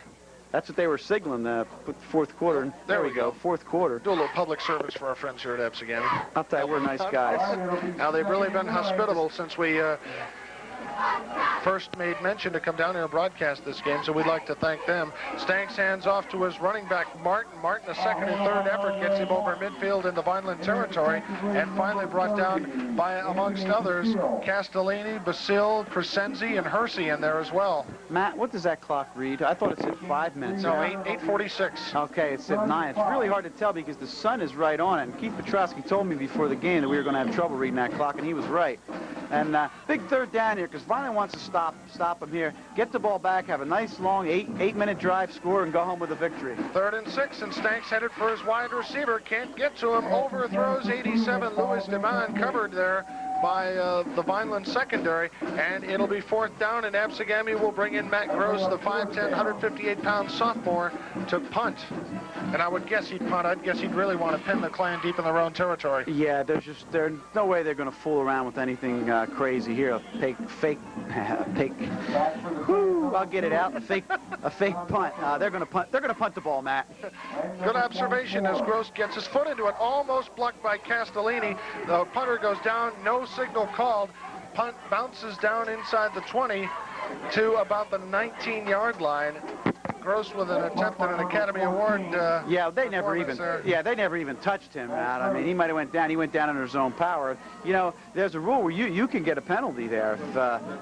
That's what they were signaling, put the fourth quarter. There we go. Fourth quarter. Do a little public service for our friends here at Absegami. I'll tell you, we're nice guys. Now, they've really been hospitable since we first made mention to come down here and broadcast this game, so we'd like to thank them. Stanks hands off to his running back, Martin. Martin, a second and third effort, gets him over midfield in the Vineland territory, and finally brought down by, amongst others, Castellini, Basile, Crescenzi, and Hersey in there as well. Matt, what does that clock read? I thought it said 5 minutes. No, 8:46. Okay, it said 9. It's really hard to tell because the sun is right on it. And Keith Petrosky told me before the game that we were going to have trouble reading that clock, and he was right. And big third down here because Vineland wants to stop him here, get the ball back, have a nice long eight-minute drive, score, and go home with a victory. 3rd and 6, and Stanks headed for his wide receiver. Can't get to him. Overthrows 87, Louis Deman, covered there by the Vineland secondary, and it'll be 4th down, and Absegami will bring in Matt Gross, the 5'10", 158-pound sophomore, to punt. And I would guess he'd punt. I'd guess he'd really want to pin the Clan deep in their own territory. Yeah, there's no way they're going to fool around with anything crazy here. Fake. Whoo, I'll get it out. A fake punt. They're going to punt. They're going to punt the ball, Matt. Good observation as Gross gets his foot into it, almost blocked by Castellini. The punter goes down. No signal called. Punt bounces down inside the 20 to about the 19-yard line. Gross with an attempt at an Academy Award. Yeah, they never even touched him, Matt. I mean, he might have went down. He went down under his own power. You know, there's a rule where you can get a penalty there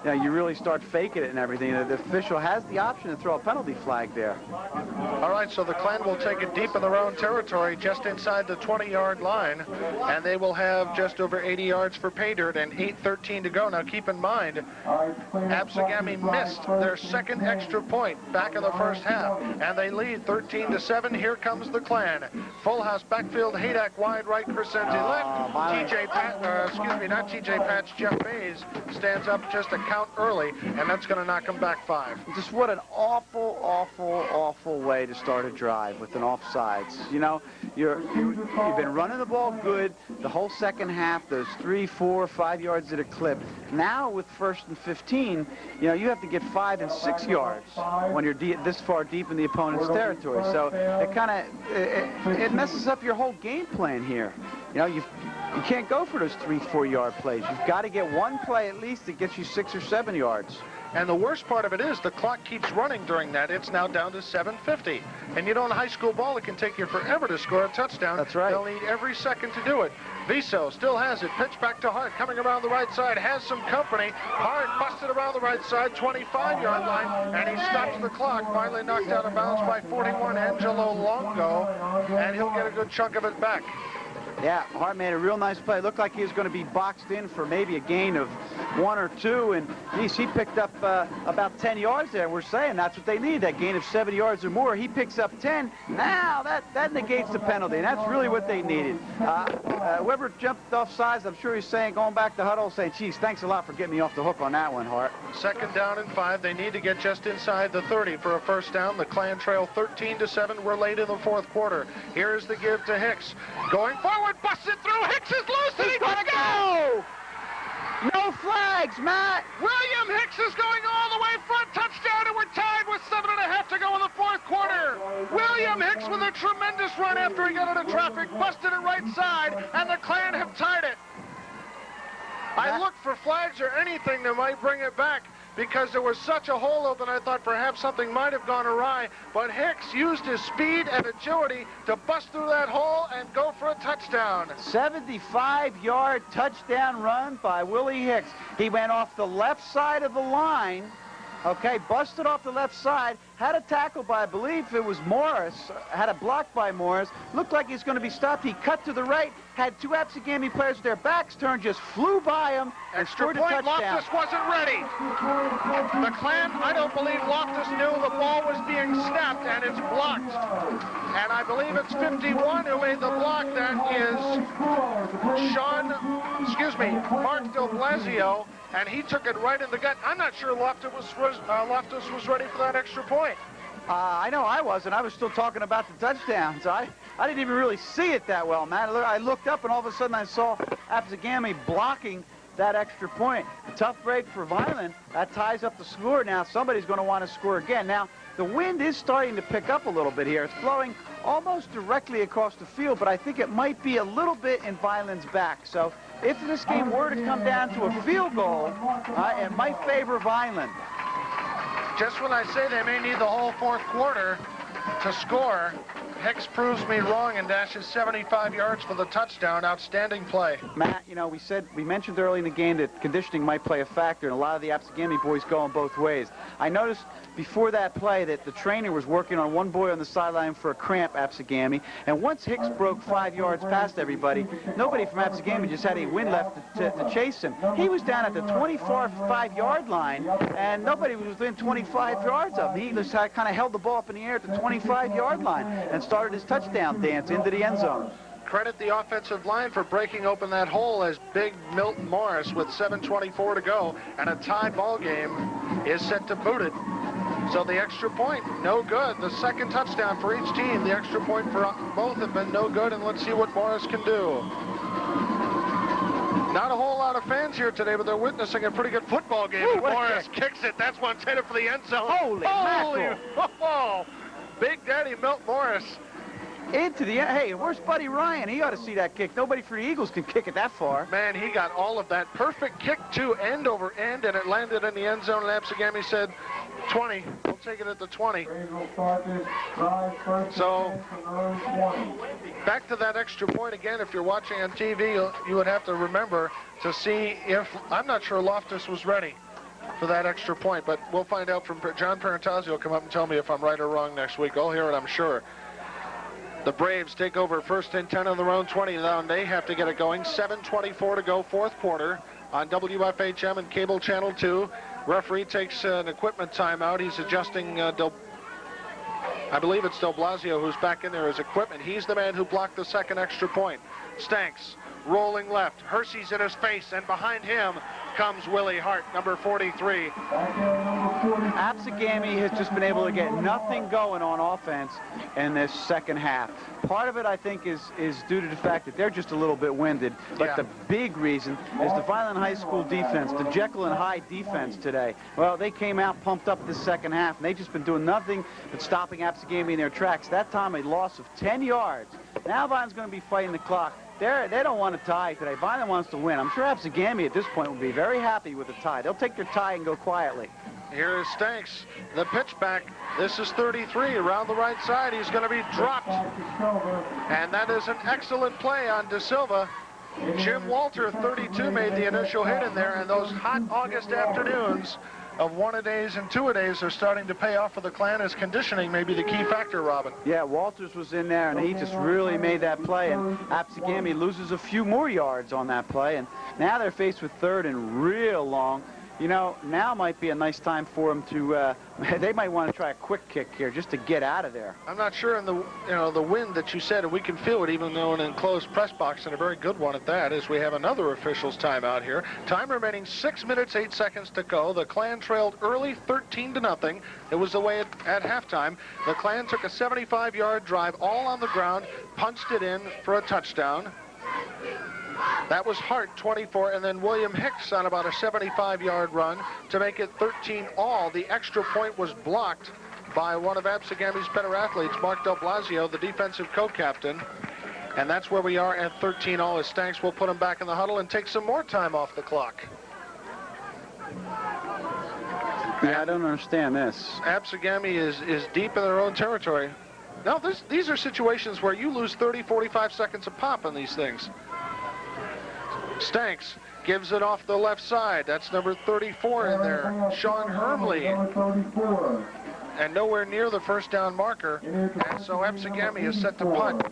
if you really start faking it and everything. The official has the option to throw a penalty flag there. All right, so the Clan will take it deep in their own territory, just inside the 20-yard line, and they will have just over 80 yards for pay dirt and 8:13 to go. Now, keep in mind, Absegami missed their second extra point back in the first half, and they lead 13-7. Here comes the Clan. Full house backfield. Haydak wide right, Crescenzi left. Not TJ Patch, Jeff Mays stands up just a count early, and that's going to knock him back 5. Just what an awful way to start a drive with an offsides. You know, you've been running the ball good the whole second half, those 3, 4, 5 yards at a clip. Now with 1st and 15, you know, you have to get 5 and 6 yards when you're this far deep in the opponent's territory. So it messes up your whole game plan here. You know, you can't go for those 3, 4-yard plays. You've got to get one play at least that gets you 6 or 7 yards. And the worst part of it is the clock keeps running during that. It's now down to 7:50. And you know, in high school ball, it can take you forever to score a touchdown. That's right. They'll need every second to do it. Viso still has it. Pitch back to Hart, coming around the right side, has some company. Hart busted around the right side, 25-yard line, and he stops the clock. Finally knocked out of bounds by 41, Angelo Longo, and he'll get a good chunk of it back. Yeah, Hart made a real nice play. Looked like he was going to be boxed in for maybe a gain of 1 or 2, and geez, he picked up about 10 yards there. We're saying that's what they need, that gain of 7 yards or more. He picks up 10. Now that negates the penalty, and that's really what they needed. Whoever jumped off sides, I'm sure he's saying, going back to huddle, saying, geez, thanks a lot for getting me off the hook on that one, Hart. 2nd down and 5. They need to get just inside the 30 for a first down. The Klan trail 13-7. We're late in the 4th quarter. Here's the give to Hicks. Going forward, busts it through. Hicks is loose, and he's going to go! No flags, Matt! William Hicks is going all the way front. Touchdown, and we're tied with 7.5 to go in the 4th quarter. William Hicks with a tremendous run after he got out of traffic, busted it right side, and the Klan have tied it. I looked for flags or anything that might bring it back, because there was such a hole open, I thought perhaps something might have gone awry, but Hicks used his speed and agility to bust through that hole and go for a touchdown. 75-yard touchdown run by Willie Hicks. He went off the left side of the line, okay, busted off the left side, had a tackle by, I believe it was Morris, had a block by Morris, looked like he's going to be stopped. He cut to the right, had 2 Absegami players with their backs turned, just flew by him and Extra scored a point, touchdown. Loftus wasn't ready. The Klan, I don't believe Loftus knew the ball was being snapped, and it's blocked. And I believe it's 51 who made the block. That is Mark Del Blasio, and he took it right in the gut. I'm not sure Loftus was ready for that extra point. I know I wasn't. I was still talking about the touchdown, so I didn't even really see it that well, Matt. I looked up, and all of a sudden I saw Absegami blocking that extra point. Tough break for Vineland. That ties up the score. Now somebody's going to want to score again. Now, the wind is starting to pick up a little bit here. It's blowing almost directly across the field, but I think it might be a little bit in Vineland's back. So if this game were to come down to a field goal, it might favor Vineland. Just when I say they may need the whole 4th quarter to score, Hicks proves me wrong and dashes 75 yards for the touchdown. Outstanding play. Matt, you know, we mentioned early in the game that conditioning might play a factor, and a lot of the Absegami boys going both ways. I noticed before that play that the trainer was working on one boy on the sideline for a cramp, Absegami, and once Hicks broke 5 yards past everybody, nobody from Absegami just had any wind left to chase him. He was down at the 25-yard line, and nobody was within 25 yards of him. He just kind of held the ball up in the air at the 25-yard line and started his touchdown dance into the end zone. Credit the offensive line for breaking open that hole as big Milton Morris with 7:24 to go, and a tie ball game is set to boot it. So the extra point, no good. The 2nd touchdown for each team. The extra point for both have been no good, and let's see what Morris can do. Not a whole lot of fans here today, but they're witnessing a pretty good football game. Ooh, Morris kicks it. That's one headed for the end zone. Holy mackerel. Oh, Big Daddy Milt Morris. Into the end. Hey, where's Buddy Ryan? He ought to see that kick. Nobody for the Eagles can kick it that far. Man, he got all of that. Perfect kick, too, end over end, and it landed in the end zone, and Absegami said 20. We'll take it at the 20. So, back to that extra point again. If you're watching on TV, you would have to remember to see if, I'm not sure Loftus was ready for that extra point, but we'll find out from John Parentazzi. Will come up and tell me if I'm right or wrong next week. I'll hear it, I'm sure. The Braves take over 1st and 10 on their own 20 now, and they have to get it going. 7:24 to go, 4th quarter on WFHM and Cable Channel 2. Referee takes an equipment timeout. He's adjusting, I believe it's Del Blasio who's back in there as equipment. He's the man who blocked the 2nd extra point. Stanks rolling left. Hersey's in his face, and behind him comes Willie Hart, number 43. Absegami has just been able to get nothing going on offense in this 2nd half. Part of it, I think, is due to the fact that they're just a little bit winded. But the big reason is the Vineland High School defense, the Jekyll and Hyde defense today. Well, they came out pumped up this 2nd half, and they've just been doing nothing but stopping Absegami in their tracks. That time, a loss of 10 yards. Now Vineland's going to be fighting the clock. They don't want a tie today. Vineland wants to win. I'm sure Absegami at this point will be very happy with a tie. They'll take their tie and go quietly. Here is Stanks, the pitch back. This is 33 around the right side. He's going to be dropped. And that is an excellent play on De Silva. Jim Walter, 32, made the initial hit in there. And those hot August afternoons, of one-a-days and two-a-days are starting to pay off for the Clan, as conditioning may be the key factor, Robin. Yeah, Walters was in there, and he just really made that play, and Absegami loses a few more yards on that play, and now they're faced with third and real long. You know, now might be a nice time for them to, they might want to try a quick kick here just to get out of there. I'm not sure in the, the wind that you said, we can feel it even though in an enclosed press box, and a very good one at that, as we have another official's timeout here. Time remaining 6 minutes, 8 seconds to go. The Clan trailed early 13-0. It was the way at halftime. The Clan took a 75-yard drive all on the ground, punched it in for a touchdown. That was Hart, 24, and then William Hicks on about a 75-yard run to make it 13-all. The extra point was blocked by one of Absegami's better athletes, Mark Del Blasio, the defensive co-captain. And that's where we are at 13-all, as Stanks will put him back in the huddle and take some more time off the clock. Yeah, I don't understand this. Absegami is deep in their own territory. Now, these are situations where you lose 30, 45 seconds a pop on these things. Stanks gives it off the left side. That's number 34 in there, Sean Hermley. And nowhere near the first down marker. And so Absegami is set to punt.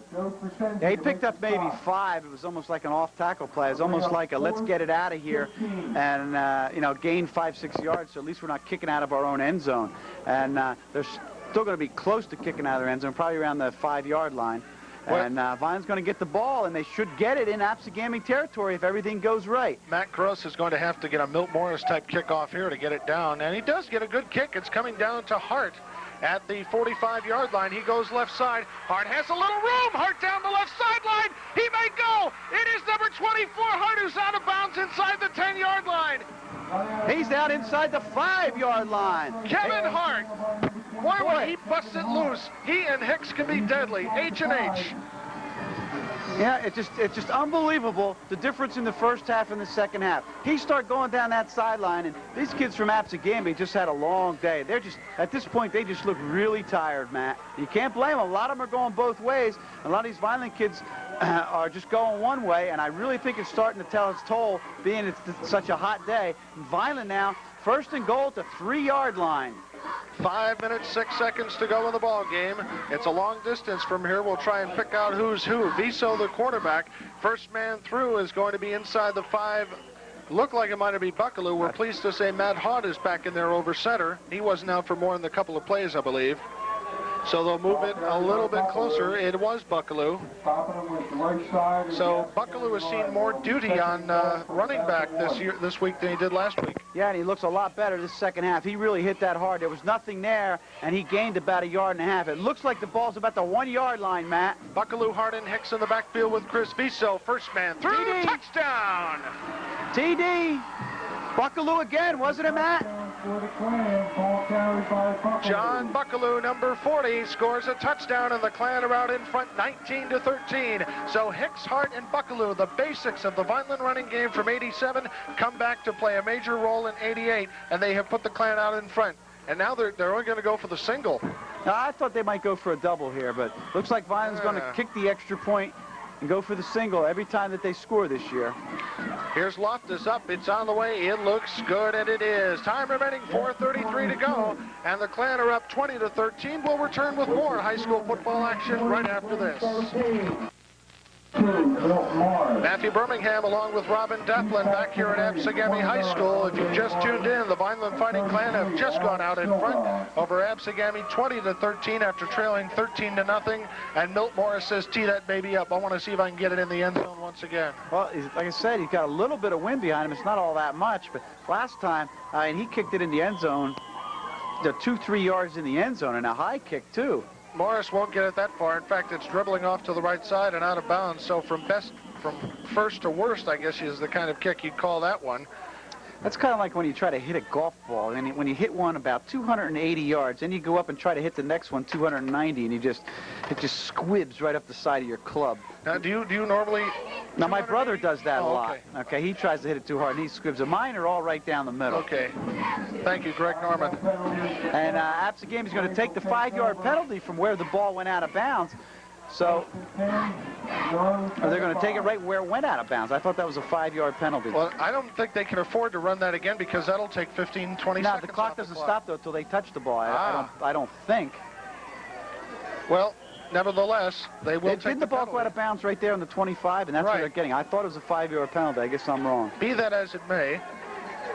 Yeah, he picked up maybe 5. It was almost like an off-tackle play. It was almost like a let's get it out of here and, gain 5-6 yards, so at least we're not kicking out of our own end zone. And they're still going to be close to kicking out of their end zone, probably around the 5-yard line. And Vineland's going to get the ball, and they should get it in Absegami territory if everything goes right. Matt Gross is going to have to get a Milt Morris-type kickoff here to get it down, and he does get a good kick. It's coming down to Hart at the 45-yard line. He goes left side. Hart has a little room. Hart down the left sideline. He may go. It is number 24, Hart, who's out of bounds inside the 10-yard line. He's out inside the 5-yard line. Kevin Hart. Boy, when he busts it loose, he and Hicks can be deadly. H&H. Yeah, it's just unbelievable, the difference in the first half and the second half. He started going down that sideline, and these kids from Absegami just had a long day. They're just, at this point, they just look really tired, Matt. You can't blame them. A lot of them are going both ways. A lot of these Vineland kids are just going one way, and I really think it's starting to tell its toll, being it's such a hot day. Vineland now, first and goal at the 3-yard line. 5 minutes, 6 seconds to go in the ball game. It's a long distance from here. We'll try and pick out who's who. Viso, the quarterback, first man through, is going to be inside the 5. Looked like it might be Buckaloo. We're pleased to say Matt Haught is back in there over center. He wasn't out for more than a couple of plays, I believe. So they'll move it a little bit closer. It was Buckaloo. So Buckaloo has seen more duty on running back this week than he did last week. Yeah, and he looks a lot better this second half. He really hit that hard. There was nothing there, and he gained about 1.5 yards. It looks like the ball's about the 1-yard line, Matt. Buckaloo, Hart, and Hicks in the backfield with Chris Viso. First man through, TD. Touchdown! TD. Buckaloo again, wasn't it, Matt? John Buckaloo, number 40, scores a touchdown, and the Clan are out in front 19-13. So Hicks, Hart, and Buckaloo, the basics of the Vineland running game from 87, come back to play a major role in 88, and they have put the Clan out in front. And now they're only going to go for the single. Now, I thought they might go for a double here, but looks like Vineland's going to kick the extra point and go for the single every time that they score this year. Here's Loftus up. It's on the way. It looks good, and it is. Time remaining 4:33 to go, and the Clan are up 20-13. We'll return with more high school football action right after this. Matthew Birmingham along with Robin Deflin back here at Absegami High School. If you've just tuned in, the Vineland Fighting Clan have just gone out in front over Absegami 20-13 after trailing 13-0. And Milt Morris says, tee that baby up. I want to see if I can get it in the end zone once again. Well, like I said, he's got a little bit of wind behind him. It's not all that much, but last time, and he kicked it in the end zone, the 2-3 yards in the end zone, and a high kick too. Morris won't get it that far. In fact, it's dribbling off to the right side and out of bounds. So from first to worst, I guess, is the kind of kick you'd call that one. That's kind of like when you try to hit a golf ball, and when you hit one about 280 yards, then you go up and try to hit the next one 290, and it just squibs right up the side of your club. Now, do you normally? Now, my brother does that a lot. Okay. Okay, he tries to hit it too hard, and he squibs it. Mine are all right down the middle. Okay. Thank you, Greg Norman. And Absegami is going to take the 5-yard penalty from where the ball went out of bounds. So are they going to take it right where it went out of bounds? I thought that was a 5-yard penalty. Well, I don't think they can afford to run that again because that'll take 15, 20 No, seconds. the clock doesn't stop though until they touch the ball. I don't think. Well, nevertheless, they will take Didn't the ball penalty. go out of bounds right there on the 25, and that's what they're getting. I thought it was a 5-yard penalty. I guess I'm wrong. Be that as it may,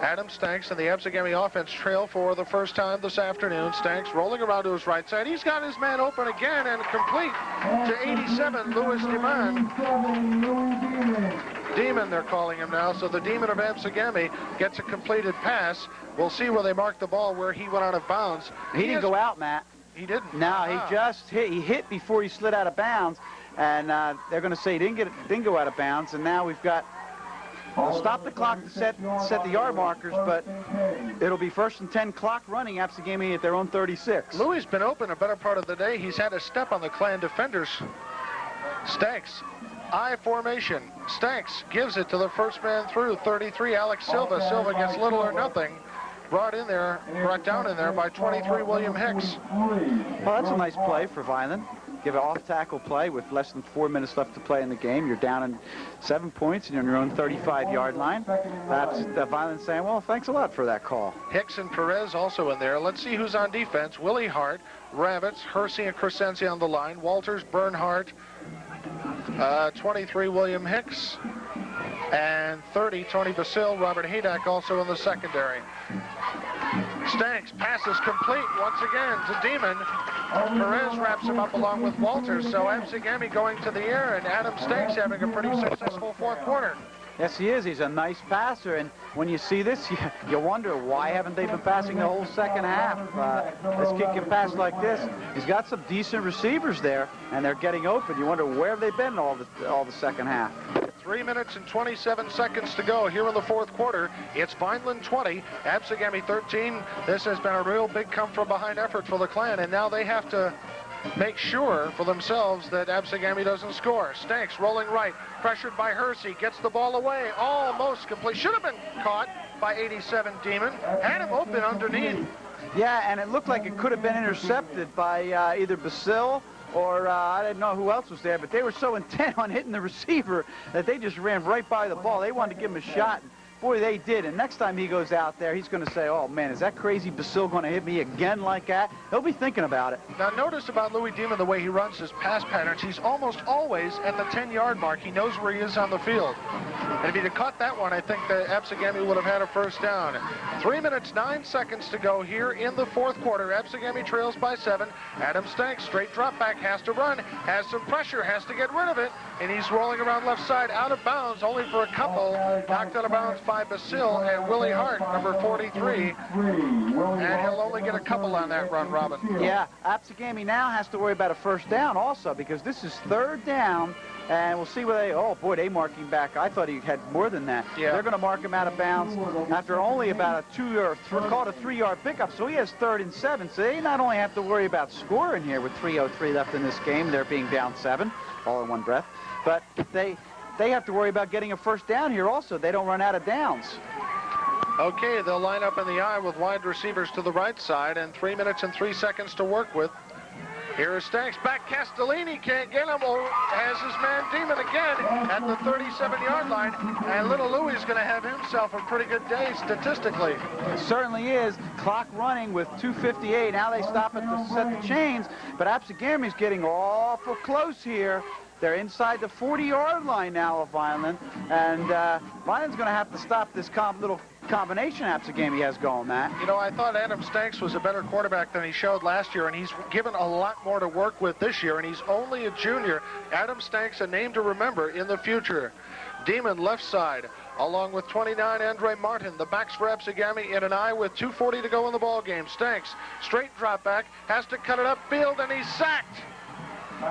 Adam Stanks and the Absegami offense trail for the first time this afternoon. Stanks rolling around to his right side. He's got his man open again and complete to 87, Louis Demon. Demon, they're calling him now. So the Demon of Absegami gets a completed pass. We'll see where they mark the ball, where he went out of bounds. He didn't go out, Matt. He didn't. No, he just hit. He hit before he slid out of bounds, and they're going to say he didn't go out of bounds. And now we've got stop the clock to set the yard markers, but it'll be 1st and 10 clock running. Absegami at their own 36. Louis been open a better part of the day. He's had a step on the Clan defenders. Stanks, I formation. Stanks gives it to the first man through, 33, Alex Silva. Silva gets little or nothing. Brought down in there by 23, William Hicks. Well, that's a nice play for Vineland. Give an off-tackle play with less than 4 minutes left to play in the game. You're down in 7 points and you're on your own 35-yard line. That's Vineland saying, well, thanks a lot for that call. Hicks and Perez also in there. Let's see who's on defense. Willie Hart, Ravitz, Hersey, and Crescenzi on the line. Walters, Bernhardt, 23, William Hicks, and 30, Tony Basil. Robert Haydock also in the secondary. Stanks passes complete once again to Demon. Perez wraps him up along with Walters. So Absegami going to the air, and Adam Stanks having a pretty successful fourth quarter. Yes, he is. He's a nice passer, and when you see this, you wonder why haven't they been passing the whole second half? This kid can pass like this. He's got some decent receivers there, and they're getting open. You wonder where have they been all the second half. 3 minutes and 27 seconds to go here in the fourth quarter. It's Vineland 20, Absegami 13. This has been a real big come-from-behind effort for the Clan, and now they have to make sure for themselves that Absegami doesn't score. Stanks rolling right, pressured by Hersey, gets the ball away, almost complete. Should have been caught by 87 Demon. Had him open underneath. Yeah, and it looked like it could have been intercepted by either Basil or I didn't know who else was there, but they were so intent on hitting the receiver that they just ran right by the ball. They wanted to give him a shot. Boy, they did. And next time he goes out there, he's going to say, oh, man, is that crazy Basil going to hit me again like that? He'll be thinking about it. Now, notice about Louis Demon, the way he runs his pass patterns. He's almost always at the 10-yard mark. He knows where he is on the field. And if he'd have caught that one, I think that Absegami would have had a first down. 3 minutes, 9 seconds to go here in the fourth quarter. Absegami trails by 7. Adam Stanks, straight drop back, has to run, has some pressure, has to get rid of it. And he's rolling around left side, out of bounds, only for a couple. Knocked out of bounds by Basil and Willie Hart, number 43. And he'll only get a couple on that run, Robin. Yeah, Absegami now has to worry about a first down also, because this is 3rd down. And we'll see where they, oh boy, they mark him back. I thought he had more than that. Yeah. They're going to mark him out of bounds after only about a 3-yard pickup. So he has 3rd and 7. So they not only have to worry about scoring here with 3:03 left in this game, they're being down 7, all in one breath. But they have to worry about getting a first down here also. They don't run out of downs. Okay, they'll line up in the I with wide receivers to the right side, and 3 minutes and 3 seconds to work with. Here is Stanks back. Castellini can't get him. Oh, has his man Demon again at the 37-yard line. And little Louis is going to have himself a pretty good day statistically. It certainly is. Clock running with 2:58. Now they stop it to set the chains. But Absegami's getting awful close here. They're inside the 40-yard line now of Vineland. And Vineland's going to have to stop this little combination Absegami has going, Matt. You know, I thought Adam Stanks was a better quarterback than he showed last year, and he's given a lot more to work with this year, and he's only a junior. Adam Stanks, a name to remember in the future. Demon left side, along with 29, Andre Martin. The backs for Absegami in an I with 2:40 to go in the ball game. Stanks, straight drop back, has to cut it upfield, and he's sacked.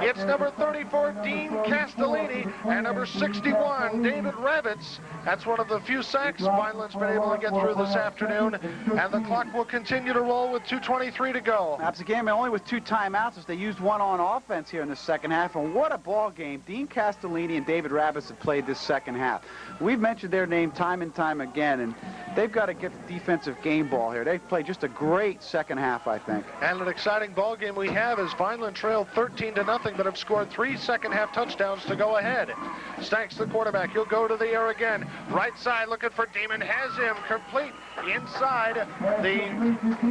It's number 34, Dean Castellini, and number 61, David Ravitz. That's one of the few sacks Vineland's been able to get through this afternoon, and the clock will continue to roll with 2:23 to go. Absegami only with 2 timeouts as they used one on offense here in the second half, and what a ball game. Dean Castellini and David Ravitz have played this second half. We've mentioned their name time and time again, and they've got to get the defensive game ball here. They've played just a great second half, I think. And an exciting ball game we have as Vineland trailed 13-0 0-0, but have scored 3 second-half touchdowns to go ahead. Stanks, the quarterback. He'll go to the air again. Right side looking for Demon. Has him complete inside the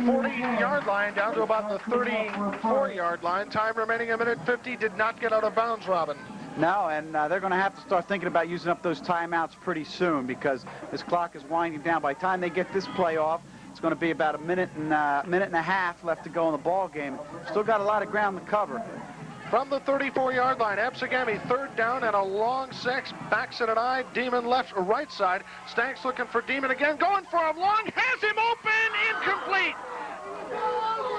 40-yard line down to about the 34-yard line. Time remaining 1:50. Did not get out of bounds, Robin. No, and they're going to have to start thinking about using up those timeouts pretty soon because this clock is winding down. By the time they get this play off, it's going to be about a minute and a half left to go in the ball game. Still got a lot of ground to cover. From the 34-yard line, Absegami, 3rd down and a long six. Backs it an eye. Demon left or right side. Stanks looking for Demon again. Going for him long. Has him open. Incomplete.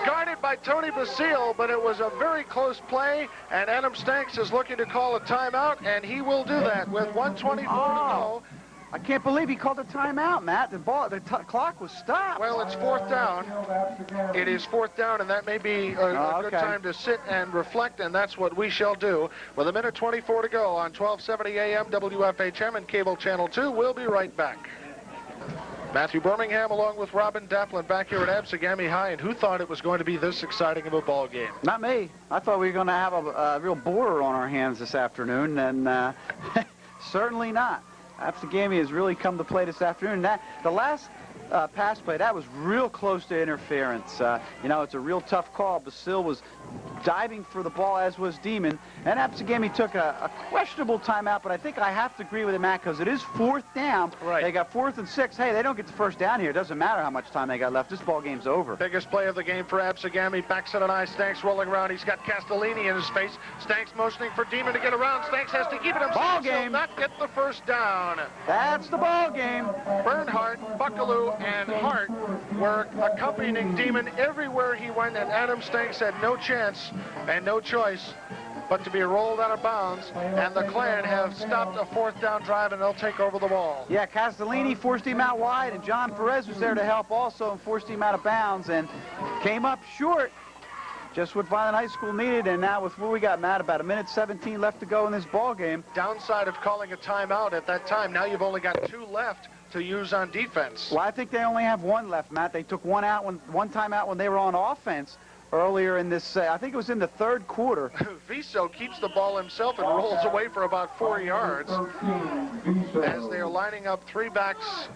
Guarded by Tony Basile, but it was a very close play, and Adam Stanks is looking to call a timeout, and he will do that with 1:24 to go. I can't believe he called a timeout, Matt. The clock was stopped. Well, it's 4th down. It is 4th down, and that may be a good time to sit and reflect, and that's what we shall do. With 1:24 to go on 1270 AM WFHM and Cable Channel 2. We'll be right back. Matthew Birmingham along with Robin Daplin back here at Absegami High, and who thought it was going to be this exciting of a ball game? Not me. I thought we were going to have a real borer on our hands this afternoon, and certainly not. Absegami has really come to play this afternoon. The last pass play, that was real close to interference. You know, it's a real tough call. Basile was diving for the ball, as was Demon, and Absegami took a questionable timeout, but I think I have to agree with him, Matt, because it is 4th down. Right. They got 4th and 6. Hey, they don't get the first down here. It doesn't matter how much time they got left. This ball game's over. Biggest play of the game for Absegami. Backs it an eye. Stanks rolling around. He's got Castellini in his face. Stanks motioning for Demon to get around. Stanks has to keep it himself. Ball game. He'll not get the first down. That's the ball game. Bernhardt, Buckaloo, and Hart were accompanying Demon everywhere he went, and Adam Stanks had no chance and no choice but to be rolled out of bounds, and the Klan have stopped a 4th down drive, and they'll take over the ball. Yeah, Castellini forced him out wide, and John Perez was there to help also and forced him out of bounds and came up short. Just what Vineland High School needed, and now with what we got, Matt, about 1:17 left to go in this ball game. Downside of calling a timeout at that time, now you've only got 2 left to use on defense. Well, I think they only have 1 left, Matt. They took one timeout when they were on offense earlier in this, I think it was in the 3rd quarter. Viso keeps the ball himself and rolls away for about 4 yards as they are lining up 3 backs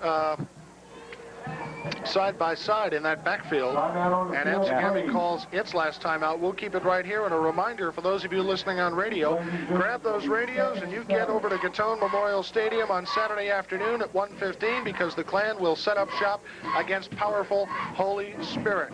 side by side in that backfield, and Absegami calls its last timeout. We'll keep it right here, and a reminder for those of you listening on radio, grab those radios and you get over to Gatone Memorial Stadium on Saturday afternoon at 1:15 because the Klan will set up shop against powerful Holy Spirit.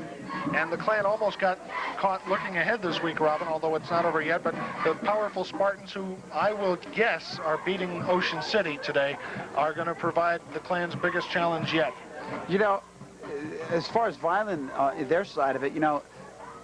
And the Klan almost got caught looking ahead this week, Robin, although it's not over yet, but the powerful Spartans, who I will guess are beating Ocean City today, are going to provide the Klan's biggest challenge yet. You know, as far as Vineland, their side of it, you know,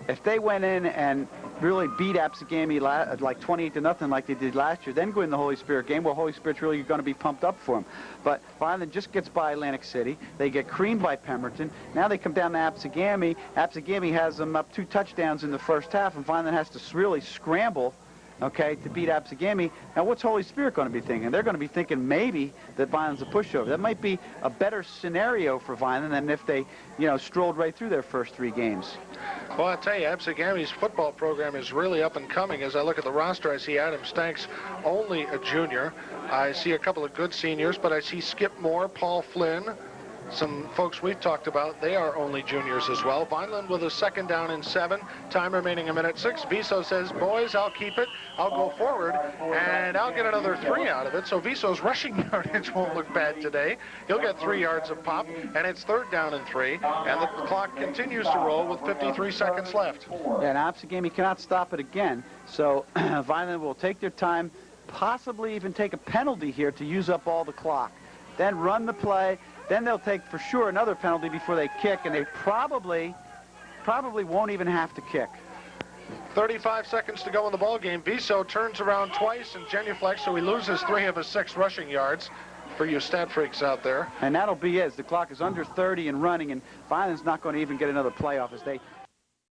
if they went in and really beat Absegami like 28-0 like they did last year, then go in the Holy Spirit game, well, Holy Spirit's really going to be pumped up for them. But Vineland just gets by Atlantic City. They get creamed by Pemberton. Now they come down to Absegami. Absegami has them up 2 touchdowns in the first half, and Vineland has to really scramble, okay, to beat Absegami. Now, what's Holy Spirit going to be thinking? They're going to be thinking maybe that Vineland's a pushover. That might be a better scenario for Vineland than if they, you know, strolled right through their first 3 games. Well, I tell you, Absegami's football program is really up and coming. As I look at the roster, I see Adam Stanks, only a junior. I see a couple of good seniors, but I see Skip Moore, Paul Flynn, some folks we've talked about, they are only juniors as well. Vineland with a 2nd down and 7. Time remaining 1:06. Viso says, boys, I'll keep it. I'll go forward, and I'll get another 3 out of it. So Viso's rushing yardage won't look bad today. He'll get 3 yards of pop, and it's 3rd down and 3. And the clock continues to roll with 53 seconds left. Yeah, and Absegami cannot stop it again. So Vineland will take their time, possibly even take a penalty here to use up all the clock. Then run the play. Then they'll take for sure another penalty before they kick, and they probably won't even have to kick. 35 seconds to go in the ball game. Viso turns around twice and genuflects, so he loses 3 of his 6 rushing yards for you stat freaks out there. And that'll be it. The clock is under 30 and running, and Vineland's not going to even get another play off as they